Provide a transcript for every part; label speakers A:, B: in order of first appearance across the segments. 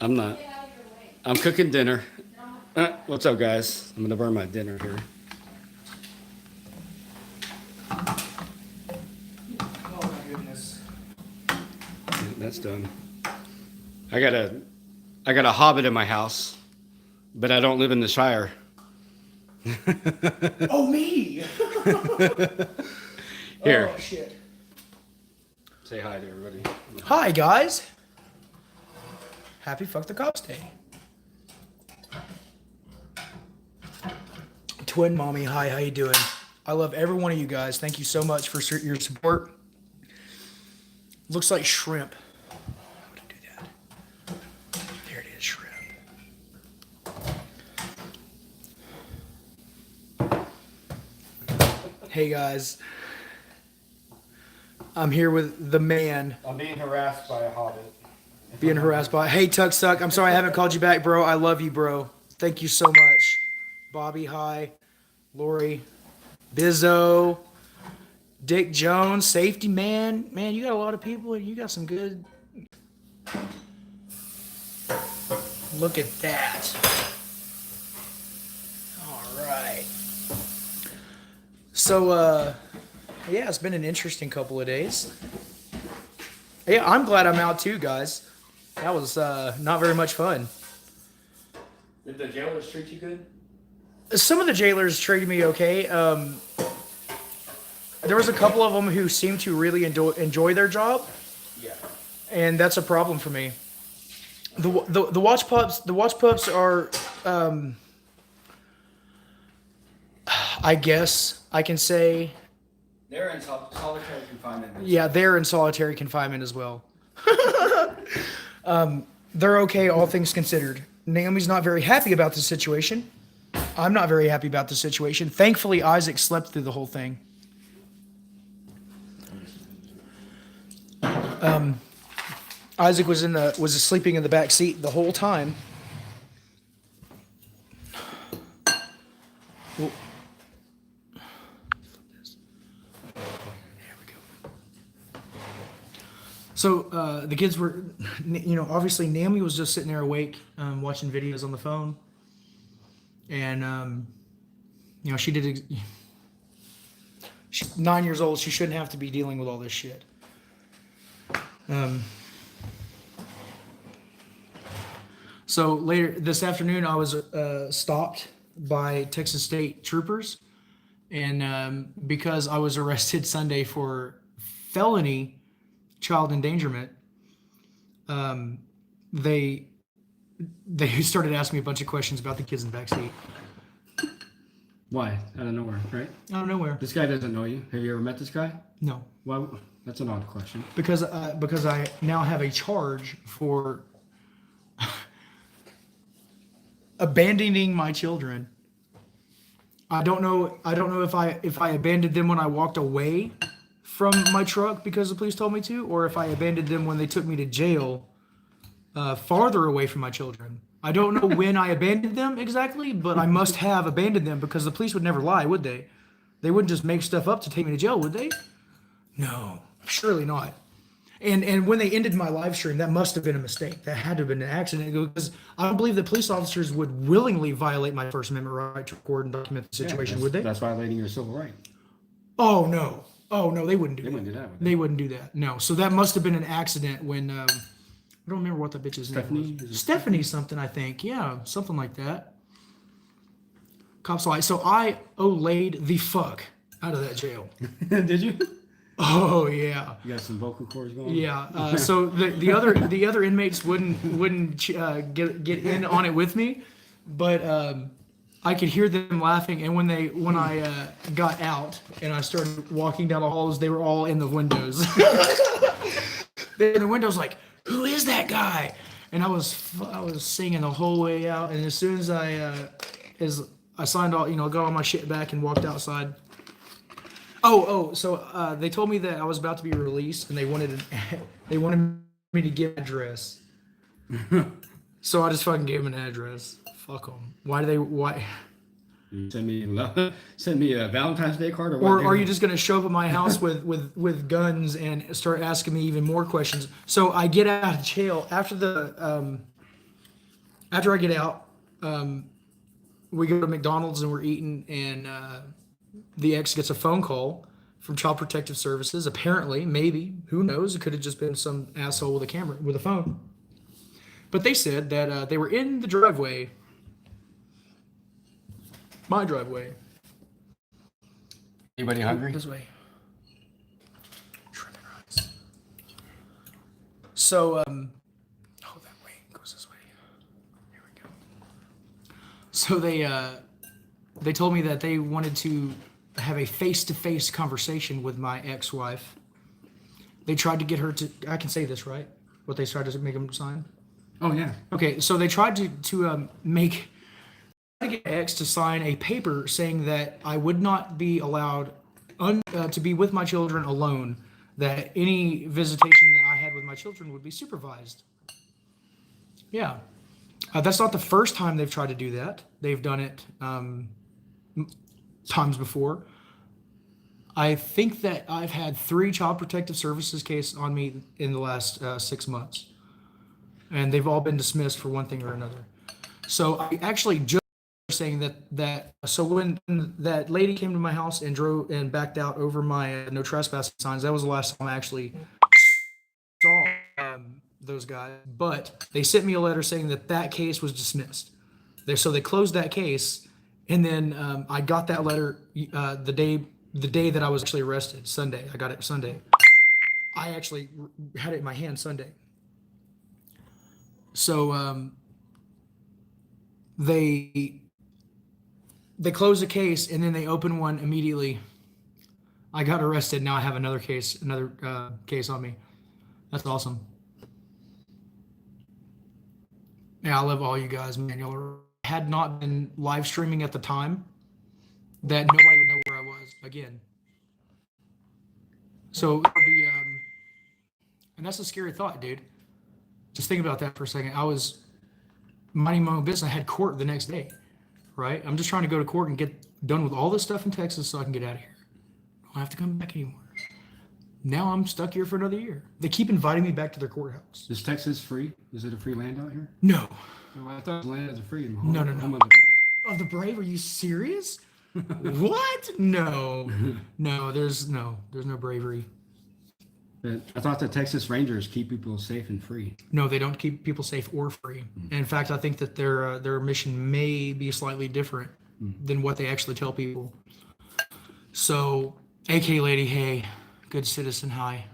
A: I'm not. I'm cooking dinner. What's up, guys? I'm gonna burn my dinner here.
B: Oh my goodness.
A: That's done. I got a hobbit in my house, but I don't live in the Shire.
B: Oh, me!
A: Here,
B: Oh, shit.
A: say hi to everybody.
B: Hi, guys. Happy Fuck the Cops Day. Twin Mommy, hi, how you doing? I love every one of you guys. Thank you so much for your support. Looks like shrimp. How would I do that? There it is, shrimp. Hey, guys. I'm here with the man.
A: I'm being harassed by a hobbit.
B: Being harassed by. Hey, Tuck Suck. I'm sorry I haven't called you back, bro. I love you, bro. Thank you so much. Bobby, hi. Lori, Bizzo, Dick Jones, Safety Man. Man, you got a lot of people and you got some good. Look at that. All right. So, yeah, it's been an interesting couple of days. Yeah, I'm glad I'm out too, guys. That was not very much fun.
A: Did the jailers treat you good?
B: Some of the jailers treated me okay. There was a couple of them who seemed to really enjoy their job,
A: Yeah.
B: and that's a problem for me. The watch pups are, I guess I can say,
A: They're in solitary confinement.
B: yeah, they're in solitary confinement as well. They're okay, all things considered. Naomi's not very happy about the situation. I'm not very happy about the situation. Thankfully, Isaac slept through the whole thing. Isaac was sleeping in the back seat the whole time. Well, there we go. So the kids were, obviously Naomi was just sitting there awake, watching videos on the phone. And, she's 9 years old. She shouldn't have to be dealing with all this shit. So later this afternoon, I was stopped by Texas State troopers. And because I was arrested Sunday for felony child endangerment, they started asking me a bunch of questions about the kids in the backseat.
A: Why? Out of nowhere, right?
B: Out of nowhere.
A: This guy doesn't know you. Have you ever met this guy?
B: No.
A: Why? That's an odd question.
B: Because I now have a charge for abandoning my children. I don't know if I abandoned them when I walked away from my truck because the police told me to, or if I abandoned them when they took me to jail farther away from my children. I don't know when I abandoned them exactly, but I must have abandoned them because the police would never lie, would they? They wouldn't just make stuff up to take me to jail, would they? No, surely not. And when they ended my live stream, that must have been a mistake. That had to have been an accident because I don't believe that police officers would willingly violate my First Amendment right to record and document the situation, would they?
A: That's violating your civil right.
B: Oh no, they wouldn't do that.
A: They wouldn't do that.
B: They wouldn't do that. No. So that must have been an accident when I don't remember what the bitch's name was. Stephanie something, I think. Yeah, something like that. Cops lied. So I laid the fuck out of that jail.
A: Did you?
B: Oh yeah.
A: You got some vocal cords going?
B: Yeah. So the other inmates wouldn't get in on it with me, but I could hear them laughing. And when I got out and I started walking down the halls, they were all in the windows. They're in the windows like, who is that guy? And I was singing the whole way out. And as soon as I signed all, got all my shit back and walked outside. So they told me that I was about to be released, and they wanted me to give an address. So I just fucking gave them an address. Fuck them. Why?
A: Send me send me a Valentine's Day card or what?
B: Or
A: dude?
B: are you just going to show up at my house with guns and start asking me even more questions? So I get out of jail after I get out. We go to McDonald's and we're eating, and the ex gets a phone call from Child Protective Services. Apparently, maybe, who knows? It could have just been some asshole with a camera with a phone. But they said that they were in the driveway, my driveway.
A: Anybody hungry?
B: This way. Shrimp and rice. So, that way goes this way. Here we go. So they told me that they wanted to have a face-to-face conversation with my ex-wife. They tried to get her to. I can say this, right? What they tried to make them sign.
A: Oh yeah.
B: Okay, so they tried to get ex to sign a paper saying that I would not be allowed to be with my children alone, that any visitation that I had with my children would be supervised. Yeah. That's not the first time they've tried to do that. They've done it times before. I think that I've had 3 Child Protective Services cases on me in the last 6 months. And they've all been dismissed for one thing or another. So I actually just saying so when that lady came to my house and drove and backed out over my no trespassing signs, that was the last time I actually saw those guys. But they sent me a letter saying that case was dismissed. So they closed that case, and then I got that letter the day that I was actually arrested, Sunday. I got it Sunday. I actually had it in my hand Sunday. So they closed the case, and then they opened one immediately. I got arrested. Now I have another case on me. That's awesome. Yeah, I love all you guys, man. Y'all had not been live streaming at the time, that nobody would know where I was again. So, and that's a scary thought, dude. Just think about that for a second. I was minding my own business. I had court the next day, right? I'm just trying to go to court and get done with all this stuff in Texas so I can get out of here. I don't have to come back anymore. Now I'm stuck here for another year. They keep inviting me back to their courthouse.
A: Is Texas free? Is it a free land out here?
B: No.
A: Oh, I thought land is free.
B: No. Of the brave? Are you serious? What? No. There's no bravery.
A: But I thought the Texas Rangers keep people safe and free.
B: No, they don't keep people safe or free. And in fact, I think that their mission may be slightly different than what they actually tell people. So, AK lady, hey, good citizen, hi.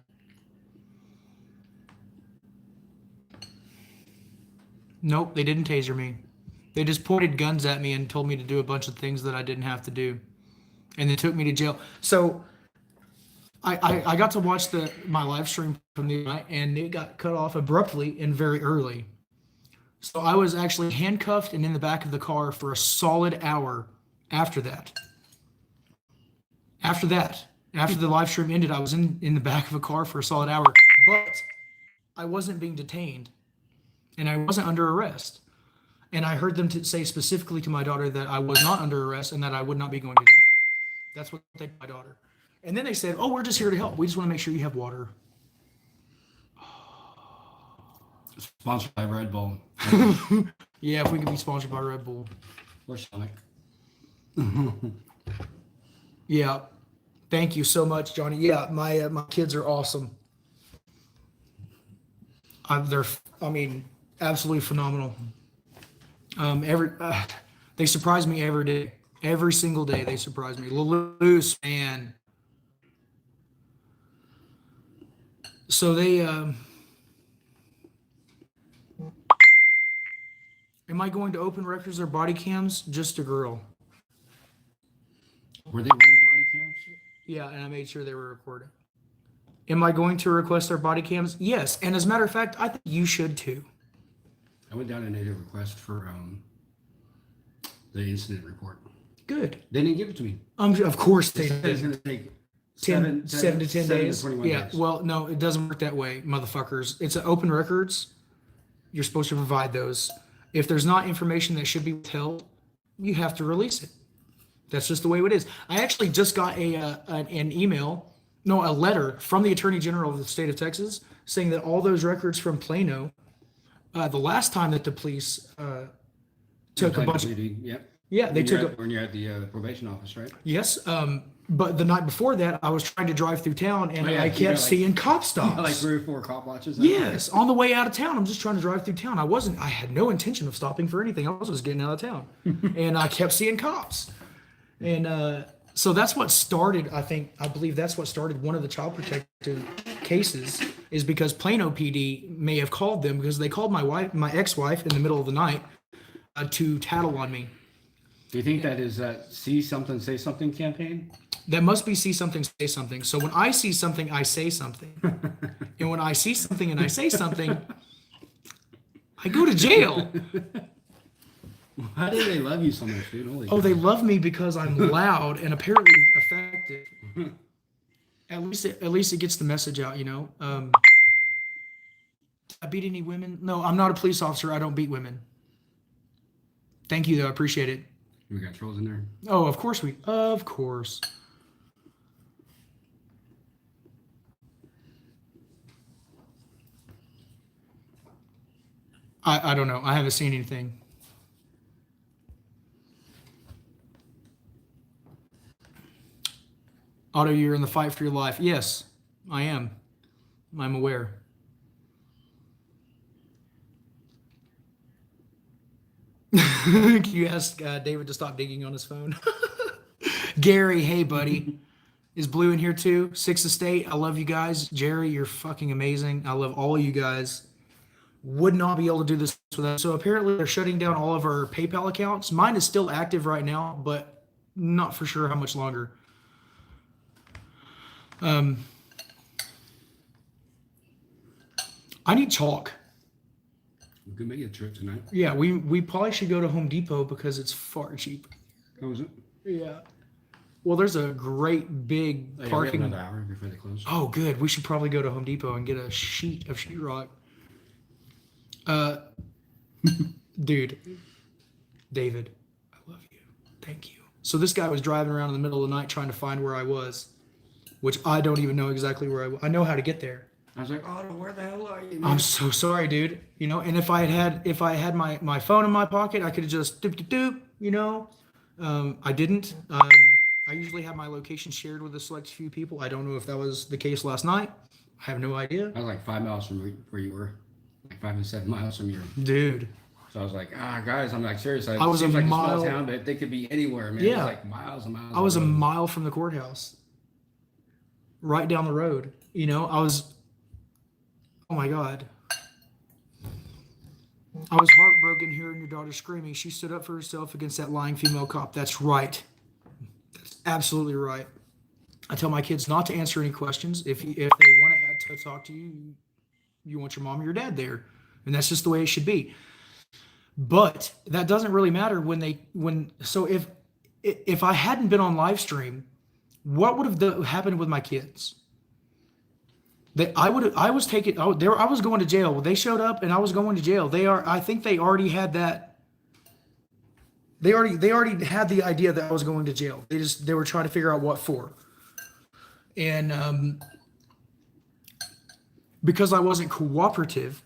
B: Nope, they didn't taser me. They just pointed guns at me and told me to do a bunch of things that I didn't have to do. And they took me to jail. So I got to watch my live stream from the night, and it got cut off abruptly and very early. So I was actually handcuffed and in the back of the car for a solid hour after that. After the live stream ended, I was in the back of a car for a solid hour. But I wasn't being detained, and I wasn't under arrest. And I heard them say specifically to my daughter that I was not under arrest and that I would not be going to jail. That's what they told my daughter. And then they said, "Oh, we're just here to help. We just want to make sure you have water."
A: Sponsored by Red Bull.
B: Yeah, if we could be sponsored by Red Bull.
A: Or Sonic.
B: Yeah. Thank you so much, Johnny. Yeah, my kids are awesome. They're absolutely phenomenal. They surprise me every day. Every single day they surprise me. Loose, man. So they am I going to open records or body cams? Just a girl.
A: Were they wearing body cams?
B: Yeah, and I made sure they were recording. Am I going to request their body cams? Yes, and as a matter of fact, I think you should too.
A: I went down and made a request for the incident report.
B: Good.
A: They didn't give it to me.
B: Of course they
A: It's
B: did.
A: going to take
B: 7 to 10 days.
A: 21
B: Yeah,
A: days.
B: well, no, it doesn't work that way, motherfuckers. It's an open records. You're supposed to provide those. If there's not information that should be withheld, you have to release it. That's just the way it is. I actually just got a letter from the Attorney General of the state of Texas saying that all those records from Plano, the last time that the police took a bunch of,
A: Yeah,
B: they took
A: when you're at the probation office, right?
B: yes, but the night before that, I was trying to drive through town and I kept seeing cop stops.
A: Like 3 or 4 cop watches.
B: Yes, on the way out of town. I'm just trying to drive through town. I had no intention of stopping for anything. I was just getting out of town. And I kept seeing cops. And so that's what started, I believe that's what started one of the child protective cases, is because Plano PD may have called them because they called my ex-wife in the middle of the night to tattle on me.
A: Do you think that is that see something, say something campaign?
B: That must be see something, say something. So when I see something, I say something. And when I see something and I say something, I go to jail.
A: Why do they love you so much, dude? Holy
B: They love me because I'm loud and apparently effective. At least it gets the message out, you know. I beat any women? No, I'm not a police officer. I don't beat women. Thank you, though. I appreciate it.
A: We got trolls in there.
B: Oh, of course of course. I don't know. I haven't seen anything. Otto, you're in the fight for your life. Yes, I am. I'm aware. Can you ask David to stop digging on his phone? Gary, hey, buddy. Is Blue in here too? Sixth Estate, I love you guys. Jerry, you're fucking amazing. I love all of you guys. Would not be able to do this without. So apparently they're shutting down all of our PayPal accounts. Mine is still active right now, but not for sure how much longer. I need chalk.
A: We could make a trip tonight.
B: Yeah, we probably should go to Home Depot because it's far cheaper.
A: Oh, is it?
B: Yeah. Well, there's a great big parking.
A: We have another hour before they close.
B: Oh, good. We should probably go to Home Depot and get a sheet of sheetrock. Dude, David, I love you. Thank you. So this guy was driving around in the middle of the night trying to find where I was, which I don't even know exactly where I was. I know how to get there.
A: I was like, oh, where the hell are you, man?
B: I'm so sorry, dude. You know, and if I had my phone in my pocket, I could have just doop, you know. I didn't. I usually have my location shared with a select few people. I don't know if that was the case last night. I have no idea.
A: I was like 5 miles from where you were. Like 5 and 7 miles from your...
B: Dude.
A: So I was like, guys, I'm like, serious.
B: I was
A: seems
B: a
A: like
B: mile...
A: a small town, but they could be anywhere, man.
B: Yeah.
A: It was like miles and miles.
B: I was a mile from the courthouse. Right down the road. You know, I was... Oh, my God. I was heartbroken hearing your daughter screaming. She stood up for herself against that lying female cop. That's right. That's absolutely right. I tell my kids not to answer any questions. If they want to talk to you, you want your mom or your dad there. And that's just the way it should be. But that doesn't really matter so if I hadn't been on live stream, what would have happened with my kids? I was going to jail. They showed up and I was going to jail. I think they already had that. They already had the idea that I was going to jail. They were trying to figure out what for. And because I wasn't cooperative,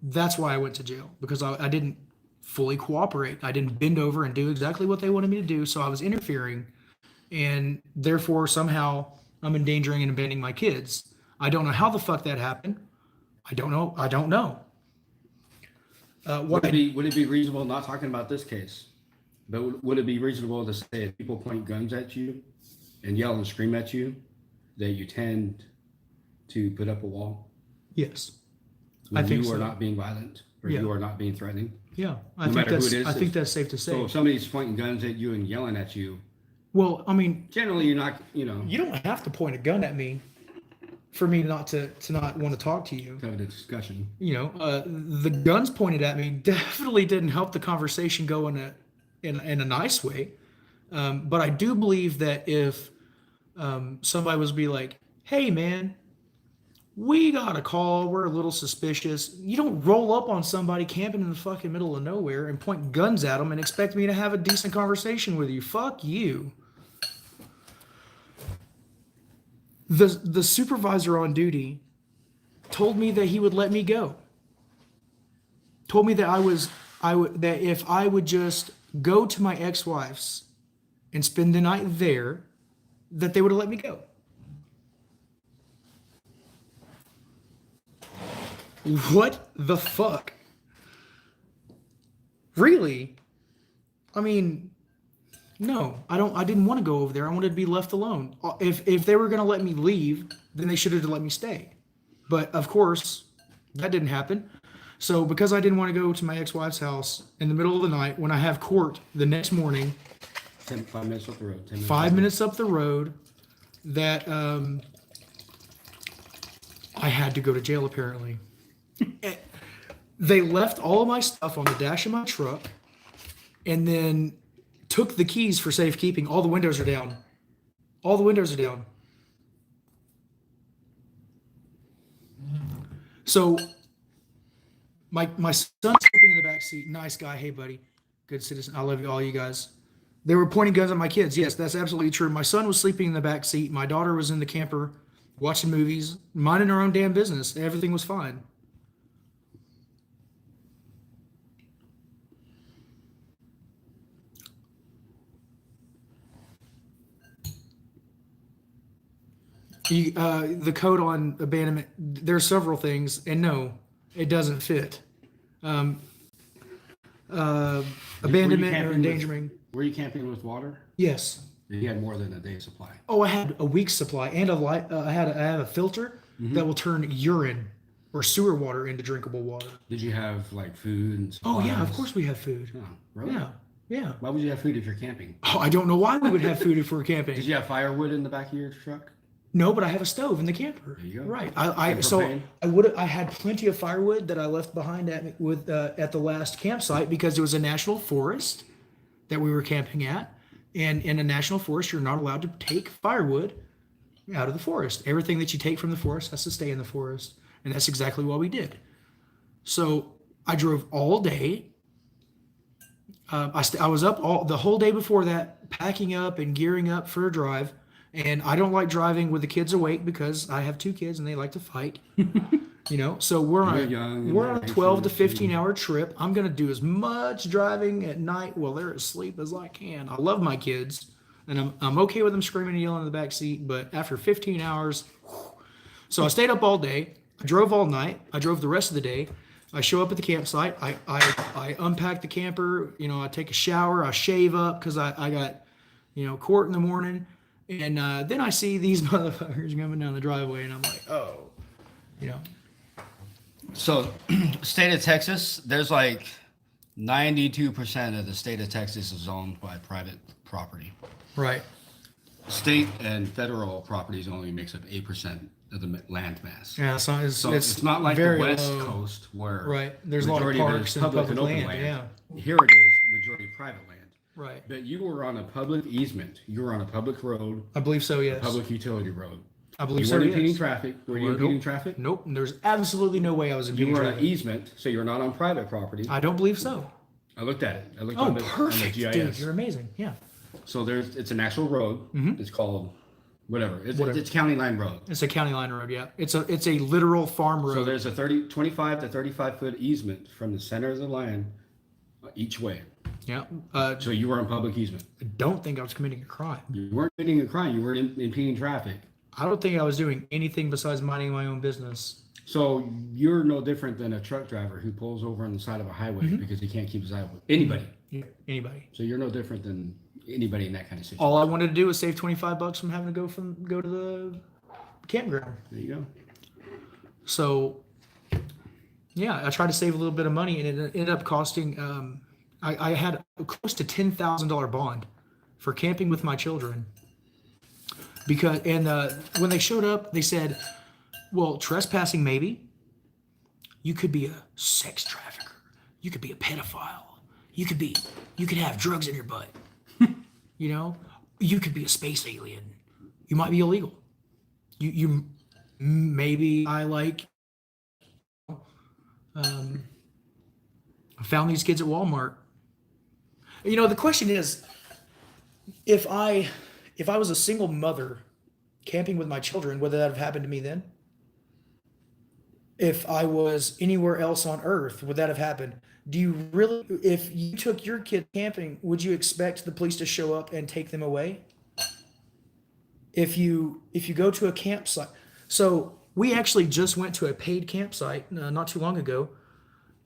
B: that's why I went to jail, because I didn't fully cooperate. I didn't bend over and do exactly what they wanted me to do. So I was interfering, and therefore somehow I'm endangering and abandoning my kids. I don't know how the fuck that happened. I don't know.
A: Would it be reasonable, not talking about this case, but would it be reasonable to say if people point guns at you and yell and scream at you, that you tend to put up a wall?
B: Yes.
A: When you are not being violent, or you are not being threatening?
B: Yeah. I think that's safe to say.
A: So if somebody's pointing guns at you and yelling at you,
B: well, I mean,
A: generally you're not, you
B: don't have to point a gun at me for me not to not want to talk to you.
A: Have a discussion.
B: The guns pointed at me definitely didn't help the conversation go in a nice way. But I do believe that if somebody was be like, "Hey, man, We got a call. We're a little suspicious. You don't roll up on somebody camping in the fucking middle of nowhere and point guns at them and expect me to have a decent conversation with you. Fuck you. The supervisor on duty told me that he would let me go. Told me that that if I would just go to my ex-wife's and spend the night there, that they would have let me go. What the fuck? Really? I mean, no, I didn't want to go over there. I wanted to be left alone. If they were going to let me leave, then they should have let me stay. But of course, that didn't happen. So because I didn't want to go to my ex-wife's house in the middle of the night when I have court the next morning,
A: 5 minutes up the road. 10 minutes
B: 5 minutes up the road, that I had to go to jail apparently. They left all of my stuff on the dash of my truck and then took the keys for safekeeping. All the windows are down. All the windows are down. So my son's sleeping in the back seat. Nice guy. Hey, buddy. Good citizen. I love you, all you guys. They were pointing guns at my kids. Yes, that's absolutely true. My son was sleeping in the back seat. My daughter was in the camper watching movies, minding her own damn business. Everything was fine. The code on abandonment, there are several things, and no, it doesn't fit. Abandonment or endangering.
A: Were you camping with water?
B: Yes.
A: You had more than a day's supply.
B: Oh, I had a week's supply, and I have a filter that will turn urine or sewer water into drinkable water.
A: Did you have like food and supplies?
B: Oh yeah, of course we have food.
A: Oh, really?
B: Yeah, yeah.
A: Why would you have food if you're camping?
B: Oh, I don't know why we would have food if we're camping.
A: Did you have firewood in the back of your truck?
B: No, but I have a stove in the camper.
A: There you go.
B: Right.
A: And
B: So
A: propane?
B: I had plenty of firewood that I left behind at the last campsite because it was a national forest that we were camping at, and in a national forest you're not allowed to take firewood out of the forest. Everything that you take from the forest has to stay in the forest, and that's exactly what we did. So I drove all day. I was up the whole day before that, packing up and gearing up for a drive. And I don't like driving with the kids awake because I have 2 kids and they like to fight. So we're on a 12 to 15 hour trip. I'm going to do as much driving at night while they're asleep as I can. I love my kids and I'm okay with them screaming and yelling in the back seat, but after 15 hours, so I stayed up all day. I drove all night. I drove the rest of the day. I show up at the campsite. I unpack the camper. I take a shower. I shave up because I got, court in the morning. And then I see these motherfuckers coming down the driveway, and I'm like, oh,
A: So, state of Texas, there's like 92% of the state of Texas is owned by private property.
B: Right.
A: State and federal properties only makes up 8% of the land mass.
B: Yeah, so
A: it's not like the West Coast where
B: right. There's a lot of parks and public land. Yeah.
A: Here it is, majority private land.
B: Right.
A: But you were on a public easement. You were on a public road.
B: I believe so, yes.
A: A public utility road.
B: I believe
A: so,
B: yes.
A: You weren't impeding traffic. Were you impeding traffic?
B: Nope. There's absolutely no way I was impeding traffic.
A: You were on an easement, so you're not on private property.
B: I don't believe so.
A: I looked at it. I looked
B: perfect,
A: on the GIS.
B: dude. You're amazing. Yeah.
A: So it's an actual road. Mm-hmm. It's called whatever. It's county line road.
B: It's a county line road, yeah. It's a literal farm road.
A: So there's a 25 to 35 foot easement from the center of the line each way.
B: Yeah.
A: So you were on public easement.
B: I don't think I was committing a crime.
A: You weren't committing a crime. You were impeding traffic.
B: I don't think I was doing anything besides minding my own business.
A: So you're no different than a truck driver who pulls over on the side of a highway because he can't keep his eye open. Anybody.
B: Yeah, anybody.
A: So you're no different than anybody in that kind of situation.
B: All I wanted to do was save $25 from having to go to the campground.
A: There you go.
B: So yeah, I tried to save a little bit of money, and it ended up costing. I had close to $10,000 bond for camping with my children. Because when they showed up, they said, "Well, trespassing maybe. You could be a sex trafficker. You could be a pedophile. You could have drugs in your butt. You could be a space alien. You might be illegal. You maybe I found these kids at Walmart. The question is, if I was a single mother camping with my children, would that have happened to me then? If I was anywhere else on earth, would that have happened? Do you really, if you took your kid camping, would you expect the police to show up and take them away? If you go to a campsite, so we actually just went to a paid campsite not too long ago.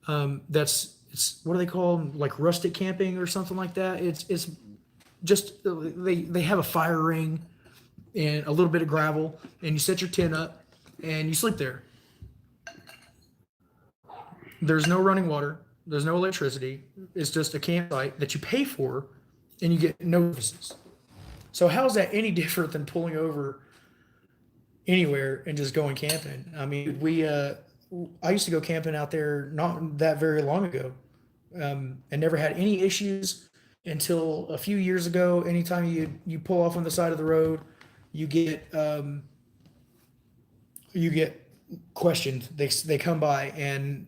B: It's what do they call them? Like rustic camping or something like that. It's just they have a fire ring and a little bit of gravel, and you set your tent up and you sleep there. There's no running water. There's no electricity. It's just a campsite that you pay for, and you get no services. So how is that any different than pulling over anywhere and just going camping? I mean, I used to go camping out there not that very long ago, and never had any issues until a few years ago. Anytime you pull off on the side of the road, you get questioned. They come by, and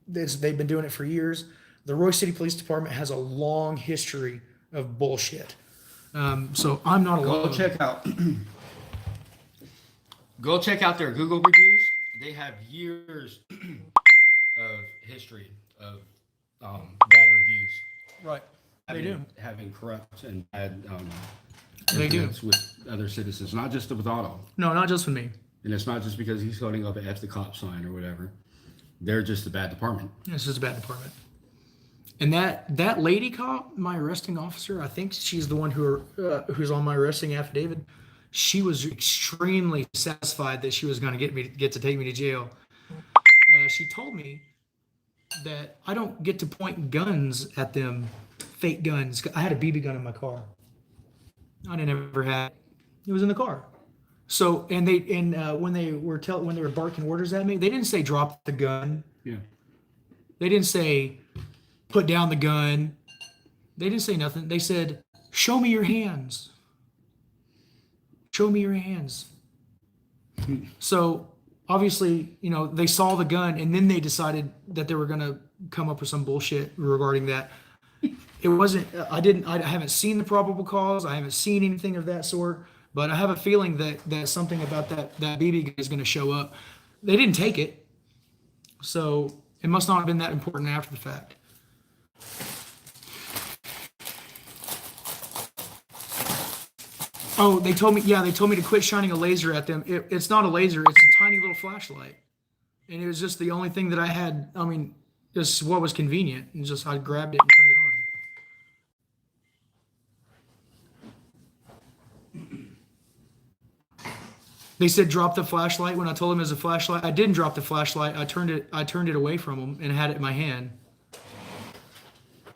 B: they've been doing it for years. The Roy City Police Department has a long history of bullshit. So I'm not alone.
A: Go check out their Google reviews. They have years of history of bad reviews.
B: Right. They do.
A: Having corrupt and bad
B: They do.
A: with other citizens, not just with Otto.
B: No, not just with me.
A: And it's not just because he's holding up an F the cop sign or whatever. They're just a bad department.
B: It's just a bad department. And that lady cop, my arresting officer, I think she's the one who's on my arresting affidavit. She was extremely satisfied that she was going to get to take me to jail. She told me that I don't get to point guns at them, fake guns. I had a BB gun in my car. I didn't ever have. It was in the car. So when they were barking orders at me, they didn't say drop the gun.
A: Yeah.
B: They didn't say put down the gun. They didn't say nothing. They said, show me your hands. Show me your hands. So obviously, they saw the gun, and then they decided that they were going to come up with some bullshit regarding that. It wasn't, I haven't seen the probable cause. I haven't seen anything of that sort, but I have a feeling that something about that BB gun is going to show up. They didn't take it, so it must not have been that important after the fact. Oh, they told me to quit shining a laser at them. It's not a laser, it's a tiny little flashlight. And it was just the only thing that I had. I mean, just what was convenient. And just I grabbed it and turned it on. They said drop the flashlight when I told them it was a flashlight. I didn't drop the flashlight. I turned it away from them and had it in my hand.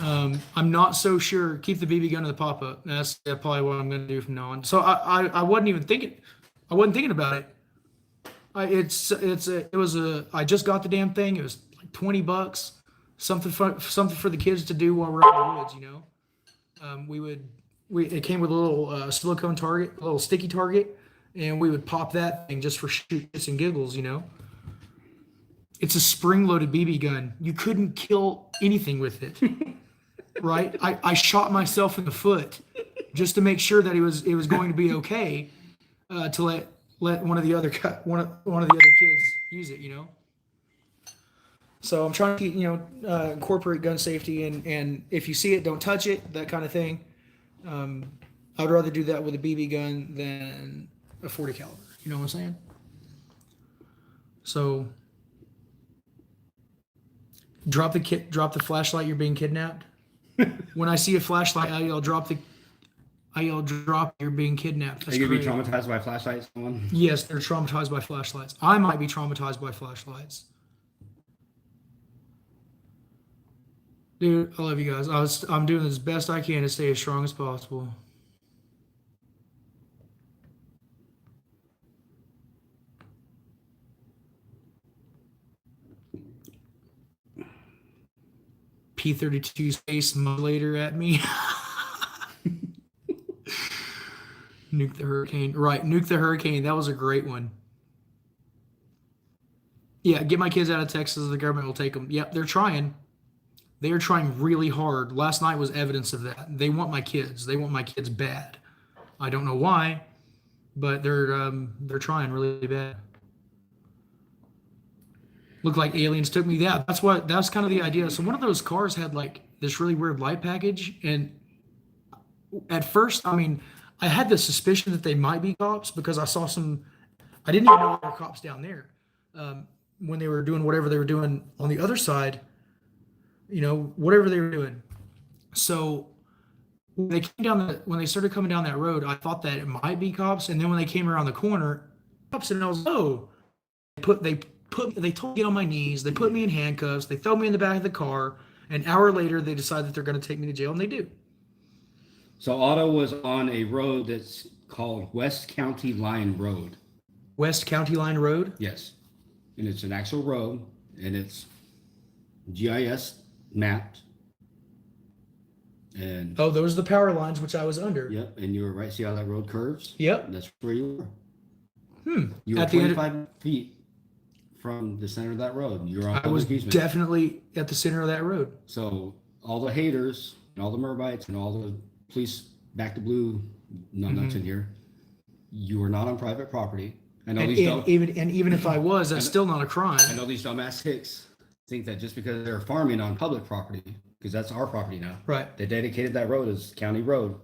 B: I'm not so sure. Keep the BB gun in the pop-up. That's probably what I'm going to do from now on. So I wasn't even thinking. I wasn't thinking about it. I just got the damn thing. It was like $20. Something for the kids to do while we're out in the woods. It came with a little silicone target, a little sticky target, and we would pop that thing just for shits and giggles. It's a spring-loaded BB gun. You couldn't kill anything with it. Right? I shot myself in the foot just to make sure that it was going to be okay to let one of the other kids use it, So I'm trying to incorporate gun safety, and if you see it, don't touch it, that kind of thing. I'd rather do that with a BB gun than a 40 caliber. You know what I'm saying? So drop the flashlight. You're being kidnapped. When I see a flashlight, I yell, drop, you're being kidnapped. That's
A: Are you going to be
B: great.
A: traumatized by flashlights?
B: Yes, they're traumatized by flashlights. I might be traumatized by flashlights. Dude, I love you guys. I'm doing as best I can to stay as strong as possible. P-32 space modulator at me. Nuke the Hurricane. Right, Nuke the Hurricane. That was a great one. Yeah, get my kids out of Texas. The government will take them. Yep, they're trying. They are trying really hard. Last night was evidence of that. They want my kids. They want my kids bad. I don't know why, but they're trying really bad. Look like aliens took me. Yeah, that's kind of the idea. So one of those cars had like this really weird light package, and at first, I mean, I had the suspicion that they might be cops because I saw some. I didn't even know there were cops down there when they were doing whatever they were doing on the other side. You know, whatever they were doing. So when they started coming down that road, I thought that it might be cops, and then when they came around the corner, cops, and I was they told me to get on my knees, they put me in handcuffs, they throw me in the back of the car. An hour later, they decide that they're going to take me to jail, and they do.
A: So Otto was on a road that's called West County Line Road.
B: West County Line Road?
A: Yes. And it's an actual road, and it's GIS mapped. And
B: those are the power lines which I was under.
A: Yep, and you were right. See how that road curves?
B: Yep.
A: That's where you were. You were
B: At the
A: 25 feet from the center of that road. You were on
B: I was
A: easement.
B: definitely at the center of that road.
A: So all the haters and all the Murbites and all the police back to blue nuts in here, you were not on private property. I know
B: Even if I was, that's still not a crime.
A: I know these dumbass hicks think that just because they're farming on public property, because that's our property now.
B: Right.
A: They dedicated that road as county road.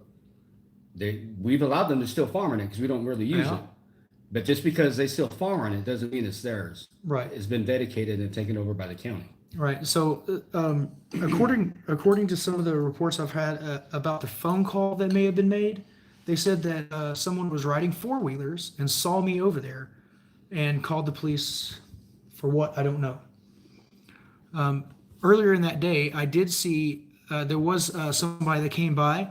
A: We've allowed them to still farm on it because we don't really use it. But just because they still farm on it doesn't mean it's theirs.
B: Right.
A: It's been dedicated and taken over by the county.
B: Right. So, according to some of the reports I've had about the phone call that may have been made, they said that someone was riding four-wheelers and saw me over there and called the police for what, I don't know. Earlier in that day, I did see there was somebody that came by,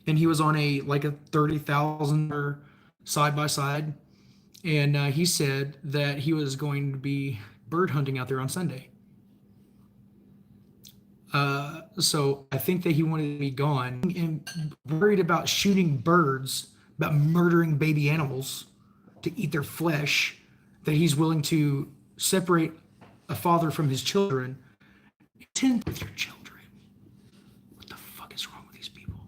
B: and he was on a $30,000 side-by-side, and he said that he was going to be bird hunting out there on Sunday. So I think that he wanted to be gone and worried about shooting birds, about murdering baby animals to eat their flesh, that he's willing to separate a father from his children. Tend with your children. What the fuck is wrong with these people?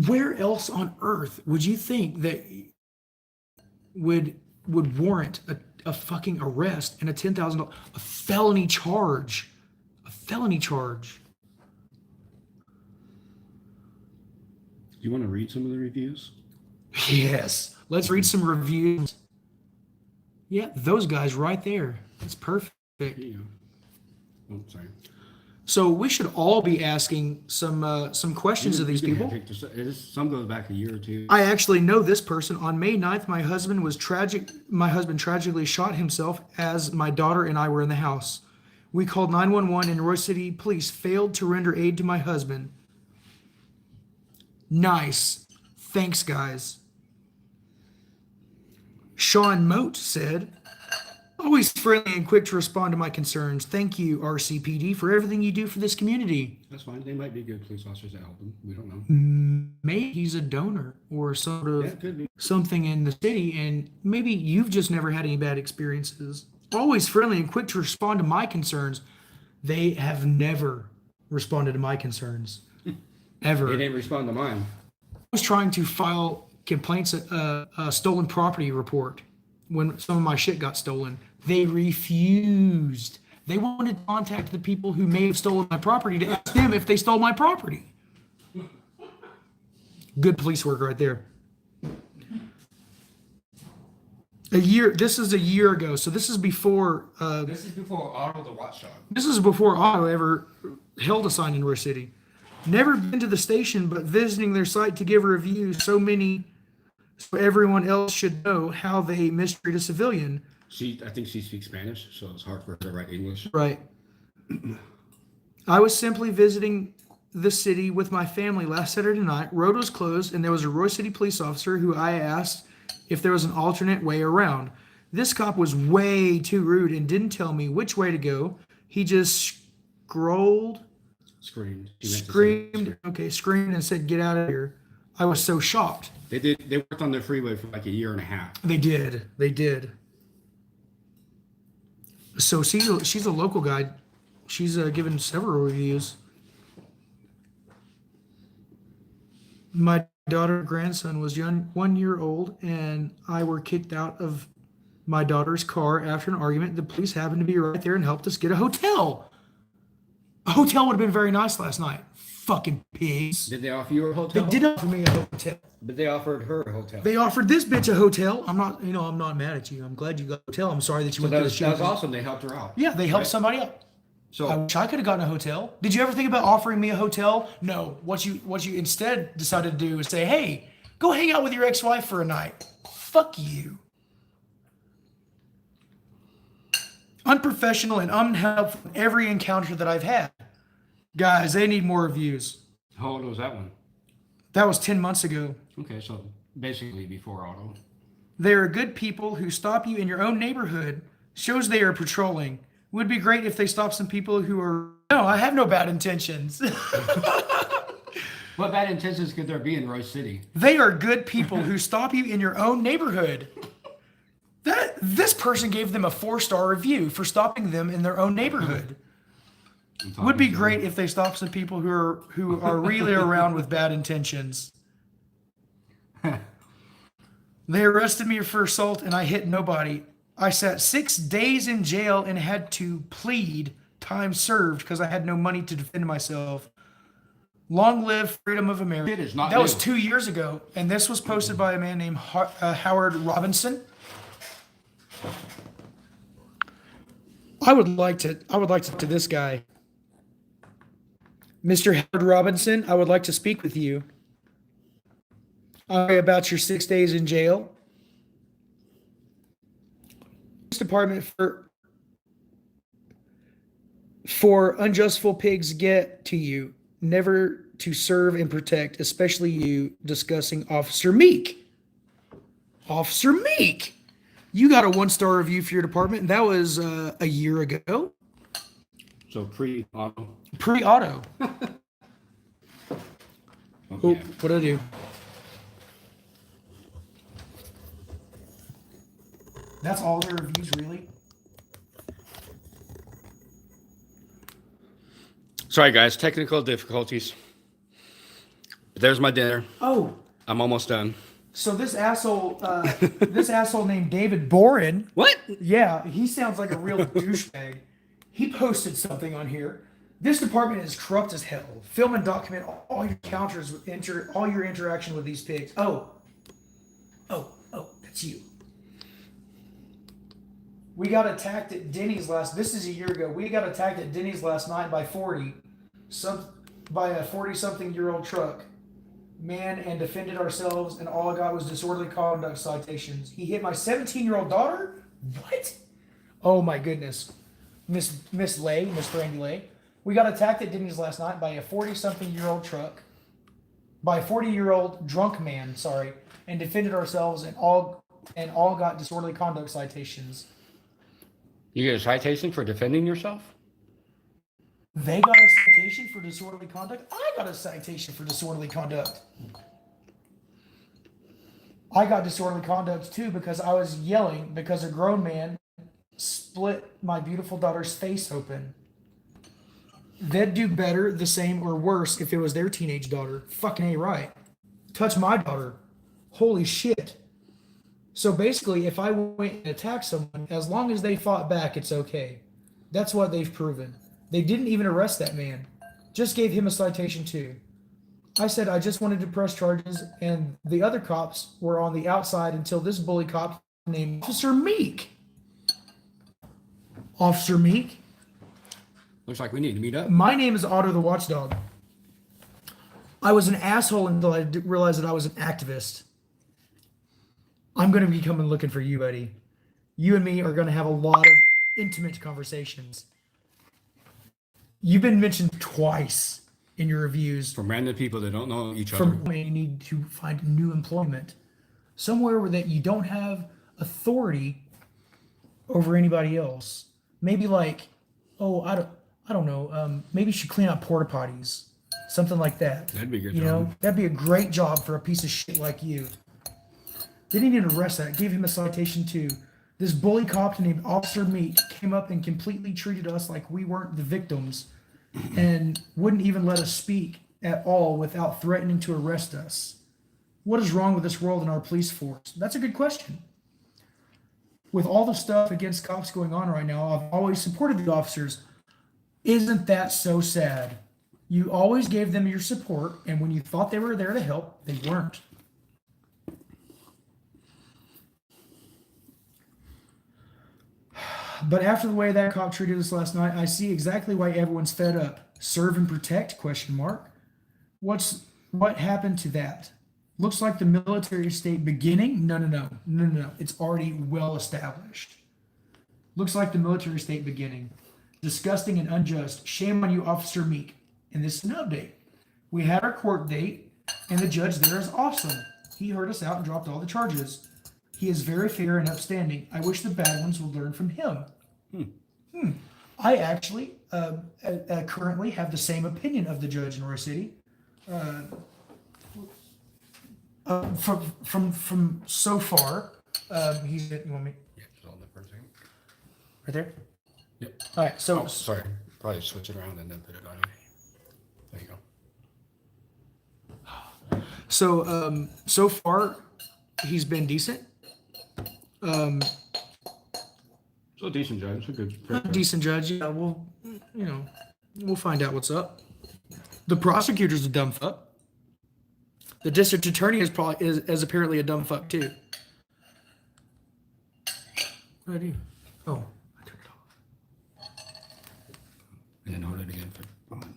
B: Where else on earth would you think that would warrant a fucking arrest and a $10,000 felony charge? A felony charge.
A: Do you want to read some of the reviews?
B: Yes. Let's read some reviews. Yeah, those guys right there. That's perfect.
A: Yeah. Oh, sorry.
B: So we should all be asking some questions of these people.
A: Some goes back a year or two.
B: I actually know this person. On May 9th, my husband tragically shot himself as my daughter and I were in the house. We called 911 and Roy City Police failed to render aid to my husband. Nice. Thanks, guys. Sean Moat said, always friendly and quick to respond to my concerns. Thank you, RCPD, for everything you do for this community.
A: That's fine. They might be good police officers that help them. We don't know.
B: Maybe he's a donor or sort of something in the city, and maybe you've just never had any bad experiences. Always friendly and quick to respond to my concerns. They have never responded to my concerns. Ever.
A: They didn't respond to mine.
B: I was trying to file complaints at a stolen property report when some of my shit got stolen. They refused. They wanted to contact the people who may have stolen my property to ask them if they stole my property. Good police work right there. This is a year ago, so this is before
A: This is before Otto the Watchdog.
B: this is before Otto ever held a sign in River City. Never been to the station, but visiting their site to give a review. So everyone else should know how they mistreat a civilian.
A: I think she speaks Spanish, so it's hard for her to write English.
B: Right. I was simply visiting the city with my family last Saturday night. Road was closed, and there was a Roy City police officer who I asked if there was an alternate way around. This cop was way too rude and didn't tell me which way to go. He just screamed and said, "Get out of here." I was so shocked.
A: They worked on the freeway for like a year and a half.
B: They did. So she's a local guide. She's given several reviews. My daughter's grandson was 1 year old, and I were kicked out of my daughter's car after an argument. The police happened to be right there and helped us get a hotel. A hotel would have been very nice last night. Fucking pigs.
A: Did they offer you a hotel?
B: They did offer me a hotel.
A: But they offered her a hotel.
B: They offered this bitch a hotel. I'm not mad at you. I'm glad you got a hotel. I'm sorry that you went
A: that
B: through
A: was,
B: the shit.
A: that was awesome. They helped her out.
B: Yeah, they helped
A: right?
B: somebody out.
A: So
B: I wish I could have gotten a hotel. Did you ever think about offering me a hotel? No. What you instead decided to do is say, hey, go hang out with your ex-wife for a night. Fuck you. Unprofessional and unhelpful in every encounter that I've had. Guys, they need more reviews.
A: how old was that one?
B: That was 10 months ago.
A: Okay, so basically before auto.
B: They are good people who stop you in your own neighborhood. Shows they are patrolling. Would be great if they stop some people who are... No, I have no bad intentions.
A: What bad intentions could there be in Royce City?
B: They are good people who stop you in your own neighborhood. This person gave them a 4-star review for stopping them in their own neighborhood. Would be great if they stop some people who are really around with bad intentions. They arrested me for assault and I hit nobody. I sat 6 days in jail and had to plead time served because I had no money to defend myself. Long live freedom of America.
A: It is not
B: That was
A: new.
B: 2 years ago, and this was posted by a man named Howard Robinson. I would like to this guy. Mr. Howard Robinson, I would like to speak with you. About your 6 days in jail. Police Department for unjustful pigs get to you, never to serve and protect, especially you, discussing Officer Meek. Officer Meek! You got a 1-star review for your department, and that was a year ago.
A: So pre-auto.
B: Pre-auto.
A: Okay.
B: Oh, what'd I do? That's all their reviews, really?
A: Sorry, guys. Technical difficulties. There's my dinner.
B: Oh,
A: I'm almost done.
B: so this asshole named David Boren,
A: What?
B: yeah, he sounds like a real douchebag. He posted something on here. This department is corrupt as hell. Film and document all your encounters with all your interaction with these pigs. Oh, that's you. We got attacked at Denny's this is a year ago. We got attacked at Denny's last night by a 40-something-year-old truck man and defended ourselves, and all I got was disorderly conduct citations. He hit my 17-year-old daughter? What? Oh my goodness. Miss Randy Lay. We got attacked at Denny's last night by a 40-something-year-old truck, by a 40-year-old drunk man, and defended ourselves, and all got disorderly conduct citations.
A: You get a citation for defending yourself?
B: They got a citation for disorderly conduct. I got a citation for disorderly conduct. I got disorderly conduct too because I was yelling because a grown man split my beautiful daughter's face open. They'd do better, the same, or worse if it was their teenage daughter. Fucking A right. Touch my daughter. Holy shit. So basically, if I went and attacked someone, as long as they fought back, it's okay. That's what they've proven. They didn't even arrest that man. Just gave him a citation too. I said I just wanted to press charges, and the other cops were on the outside until this bully cop named Officer Meek. Officer Meek?
A: Looks like we need to meet up.
B: My name is Otto the Watchdog. I was an asshole until I realized that I was an activist. I'm going to be coming looking for you, buddy. You and me are going to have a lot of intimate conversations. You've been mentioned twice in your reviews.
A: From random people that don't know each other.
B: From when you need to find new employment. Somewhere where that you don't have authority over anybody else. Maybe like, I don't know. Maybe you should clean out porta potties. something like that.
A: That'd be a good
B: You know,
A: job.
B: that'd be a great job for a piece of shit like you. They didn't even arrest that. Gave him a citation too. This bully cop named Officer Meek came up and completely treated us like we weren't the victims and wouldn't even let us speak at all without threatening to arrest us. What is wrong with this world and our police force? That's a good question. With all the stuff against cops going on right now, I've always supported the officers. Isn't that so sad? You always gave them your support, and when you thought they were there to help, they weren't. But after the way that cop treated us last night, I see exactly why everyone's fed up. Serve and protect? Question mark. What happened to that? Looks like the military state beginning? No. It's already well established. Looks like the military state beginning. Disgusting and unjust. Shame on you, Officer Meek. And this is an update. We had our court date, and the judge there is awesome. He heard us out and dropped all the charges. He is very fair and upstanding. I wish the bad ones would learn from him. I actually currently have the same opinion of the judge in Roy City. From so far, he's you want me
A: Yeah, just hold that for a second.
B: right there.
A: Yep.
B: All right, so
A: Oh, sorry. Probably switch it around and then put it on you. There you go.
B: so far, he's been decent.
A: So decent judge. A good.
B: Decent judge. Yeah, we'll find out what's up. The prosecutor's a dumb fuck. The district attorney is apparently a dumb fuck too. What do I do? Oh, I turned it off.
A: And then hold it again for 1,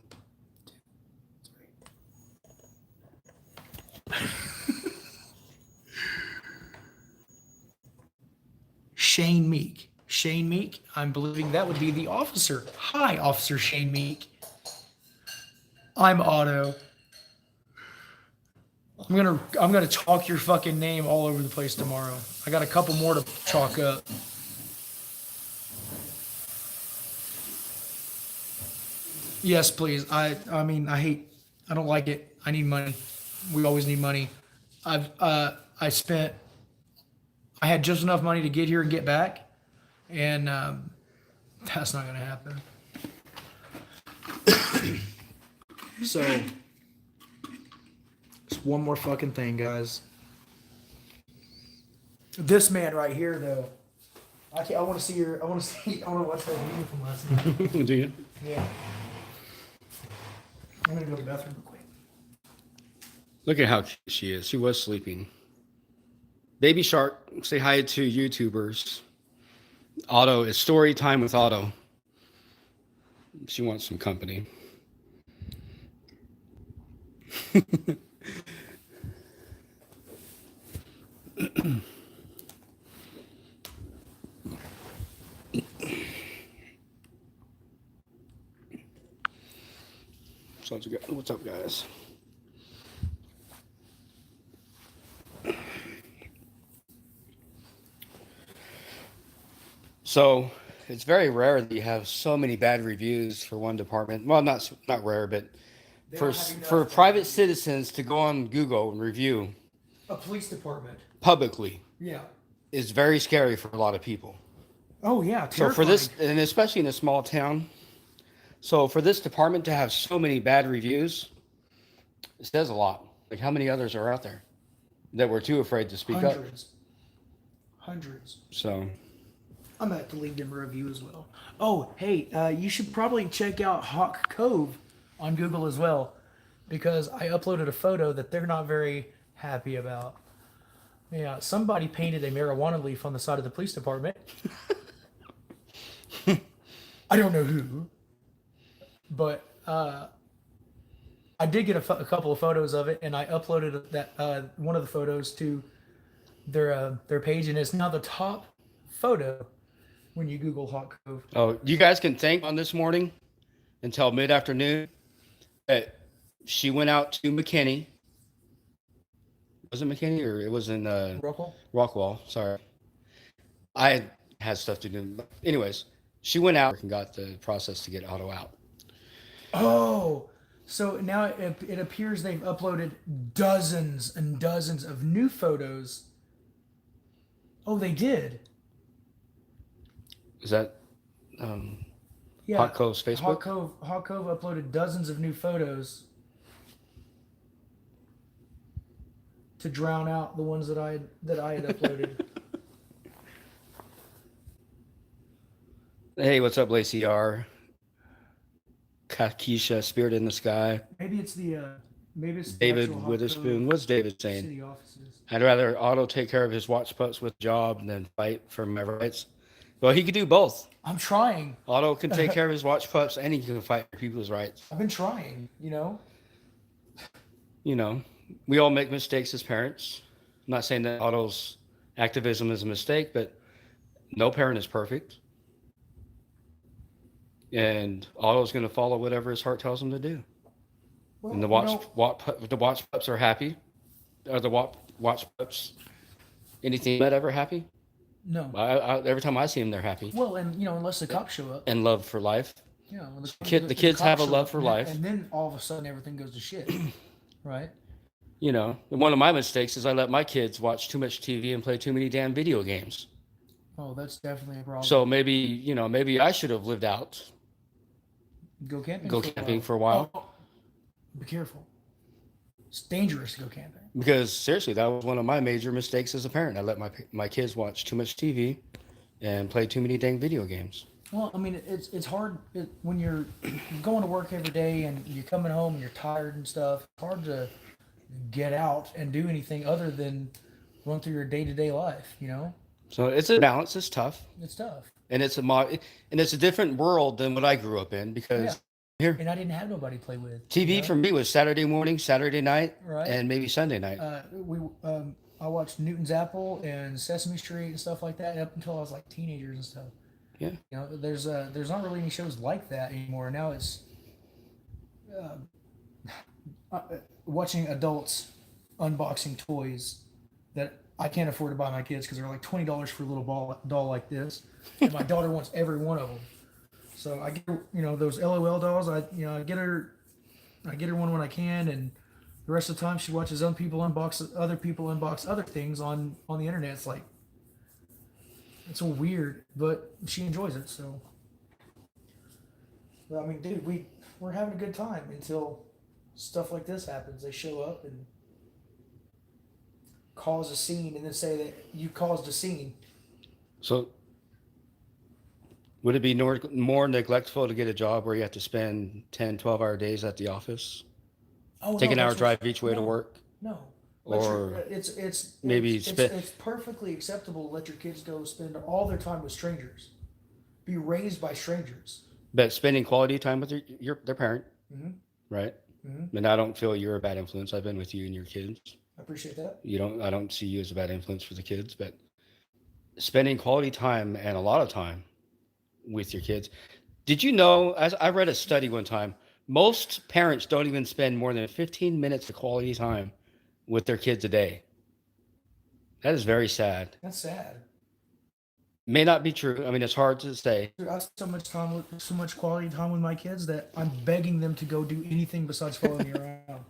A: 2, 3.
B: Shane Meek. Shane Meek, I'm believing that would be the officer. Hi, Officer Shane Meek. I'm Otto. I'm gonna chalk your fucking name all over the place tomorrow. I got a couple more to chalk up. Yes, please. I don't like it. I need money. We always need money. I had just enough money to get here and get back, and that's not gonna happen. So, just one more fucking thing, guys. This man right here, though. I want to see. I want to watch that video from last night.
A: Do you?
B: Yeah. I'm gonna go to the bathroom real quick.
A: Look at how cute she is. She was sleeping. Baby Shark, say hi to YouTubers. Otto, it's story time with Otto. She wants some company. What's up, guys? So it's very rare that you have so many bad reviews for one department. Well, not rare, but for private citizens to go on Google and review
B: A police department.
A: publicly
B: Yeah.
A: is very scary for a lot of people.
B: Oh yeah.
A: So for this, and especially in a small town, so for this department to have so many bad reviews, it says a lot. Like how many others are out there that were too afraid to speak up?
B: Hundreds.
A: So
B: I'm gonna have to leave them a review as well. Oh, hey, you should probably check out Hawk Cove on Google as well, because I uploaded a photo that they're not very happy about. Yeah, somebody painted a marijuana leaf on the side of the police department. I don't know who, but I did get a couple of photos of it, and I uploaded that one of the photos to their page, and it's now the top photo when you Google Hawk Cove.
A: oh, you guys can thank on this morning until mid-afternoon that she went out to McKinney. Was it McKinney or it was in Rockwall? Sorry. I had stuff to do. Anyways, she went out and got the process to get Otto out.
B: Oh, So now it appears they've uploaded dozens and dozens of new photos. Oh, they did.
A: Is that
B: Yeah.
A: Hot Cove's Facebook?
B: Hot Cove uploaded dozens of new photos to drown out the ones that I had uploaded.
A: Hey, what's up, Lacey R? Kakisha, Spirit in the Sky.
B: Maybe it's the
A: David
B: actual Hot
A: Witherspoon.
B: Cove
A: What's David saying?
B: city offices.
A: I'd rather Otto take care of his watch pups with job than fight for my rights. Well, he could do both.
B: I'm trying.
A: Otto can take care of his watch pups and he can fight for people's rights.
B: I've been trying,
A: You know, we all make mistakes as parents. I'm not saying that Otto's activism is a mistake, but no parent is perfect. And Otto's going to follow whatever his heart tells him to do.
B: Well,
A: And the watch pups are happy. Are the watch pups anything that ever happy?
B: No.
A: Every time I see them, they're happy.
B: Well, and unless the cops show up.
A: And love for life.
B: Yeah. Well,
A: The kids have a
B: cops show
A: love
B: up,
A: for life.
B: And then all of a sudden everything goes to shit. Right?
A: One of my mistakes is I let my kids watch too much TV and play too many damn video games.
B: Oh, that's definitely a problem.
A: So maybe I should have lived out.
B: Go
A: camping for a while.
B: Oh, be careful. It's dangerous to go camping.
A: Because seriously, that was one of my major mistakes as a parent. I let my kids watch too much TV and play too many dang video games.
B: Well, I mean, it's hard when you're going to work every day and you're coming home and you're tired and stuff. It's hard to get out and do anything other than run through your day-to-day life.
A: So it's a balance. It's tough.
B: It's tough.
A: And it's a different world than what I grew up in because here
B: And I didn't have nobody to play with.
A: TV for me was Saturday morning, Saturday night,
B: right,
A: and maybe Sunday night.
B: I watched Newton's Apple and Sesame Street and stuff like that up until I was like teenagers and stuff.
A: Yeah.
B: There's not really any shows like that anymore. Now it's watching adults unboxing toys that I can't afford to buy my kids because they're like $20 for a little doll like this, and my daughter wants every one of them. So I get her, those LOL dolls. I get her one when I can, and the rest of the time she watches other people unbox other things on the internet. It's like it's so weird, but she enjoys it. So, I mean, dude, we're having a good time until stuff like this happens. They show up and cause a scene and then say that you caused a scene.
A: So would it be more neglectful to get a job where you have to spend 10, 12-hour days at the office? Take an hour drive each way to work?
B: No.
A: Or
B: it's perfectly acceptable to let your kids go spend all their time with strangers. Be raised by strangers.
A: But spending quality time with their parent, right?
B: Mm-hmm.
A: And I don't feel you're a bad influence. I've been with you and your kids.
B: I appreciate that.
A: I don't see you as a bad influence for the kids, but spending quality time and a lot of time with your kids. Did you know, as I read a study one time, most parents don't even spend more than 15 minutes of quality time with their kids a day. That is very sad.
B: That's sad.
A: May not be true. I mean, it's hard to say.
B: I spend so much quality time with my kids that I'm begging them to go do anything besides follow me around.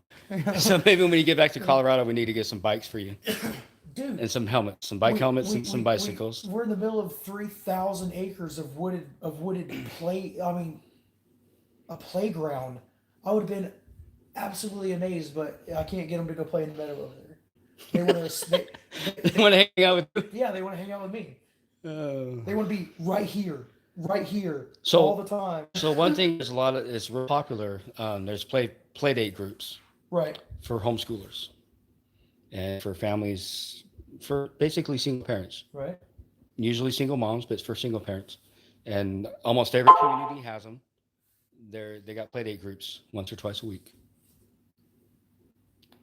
A: So maybe when you get back to Colorado, we need to get some bikes for you.
B: Dude.
A: And some helmets, some bike helmets and some bicycles.
B: We're in the middle of 3,000 acres of wooded a playground. I would have been absolutely amazed, but I can't get them to go play in the meadow over there. They want to.
A: They want to hang out with you.
B: Yeah, they want to hang out with me.
A: Oh.
B: They want to be right here,
A: so,
B: all the time.
A: So one thing is it's real popular. There's play date groups,
B: right,
A: for homeschoolers, and for families, for basically single parents.
B: Right.
A: Usually single moms, but it's for single parents, and almost every community has them. They got play date groups once or twice a week.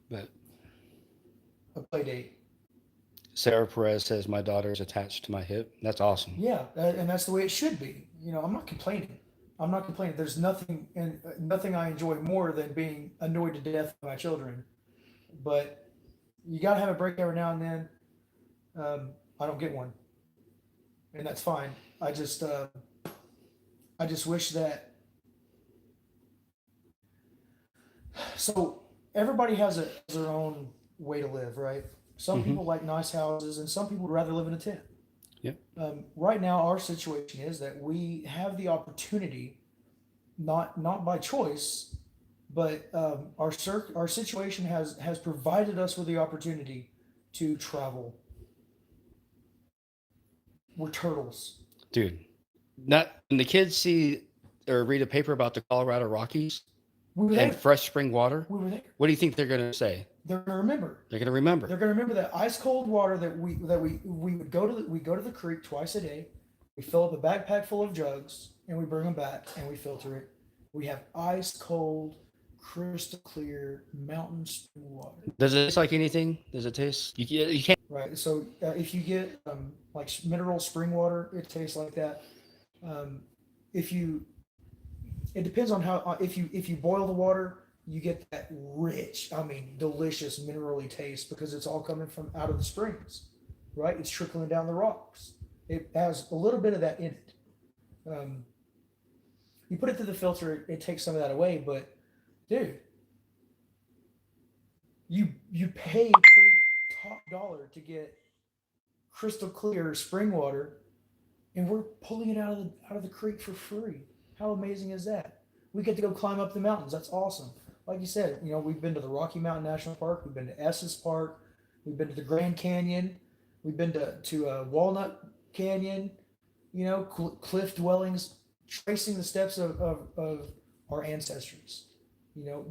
A: But
B: a play date.
A: Sarah Perez says my daughter is attached to my hip. That's awesome.
B: Yeah, and that's the way it should be. I'm not complaining. There's nothing I enjoy more than being annoyed to death by my children. But you gotta have a break every now and then. I don't get one, and that's fine. I just wish that So everybody has their own way to live, right? Some
A: Hmm.
B: people like nice houses, and some people would rather live in a tent.
A: Yep.
B: Right now, our situation is that we have the opportunity, not by choice, but our situation has provided us with the opportunity to travel. We're turtles.
A: Dude, not when the kids see or read a paper about the Colorado Rockies
B: We were
A: and
B: there.
A: fresh spring water,
B: We were there.
A: what do you think they're going to say?
B: They're gonna remember.
A: They're going to remember.
B: They're gonna remember that ice cold water that we would go to the creek twice a day. We fill up a backpack full of jugs and we bring them back and we filter it. We have ice cold, crystal clear mountain spring water.
A: Does it taste like anything? Does it taste? You can't.
B: Right. So if you get like mineral spring water, it tastes like that. Um, if you, it depends on how. If you boil the water, you get that rich, I mean, delicious minerally taste because it's all coming from out of the springs, right? It's trickling down the rocks. It has a little bit of that in it. Um, you put it through the filter, it takes some of that away. But dude, you pay pretty top dollar to get crystal clear spring water, and we're pulling it out of the creek for free. How amazing is that? We get to go climb up the mountains. That's awesome. Like you said, we've been to the Rocky Mountain National Park. We've been to Estes Park. We've been to the Grand Canyon. We've been to Walnut Canyon. Cliff dwellings, tracing the steps of our ancestors.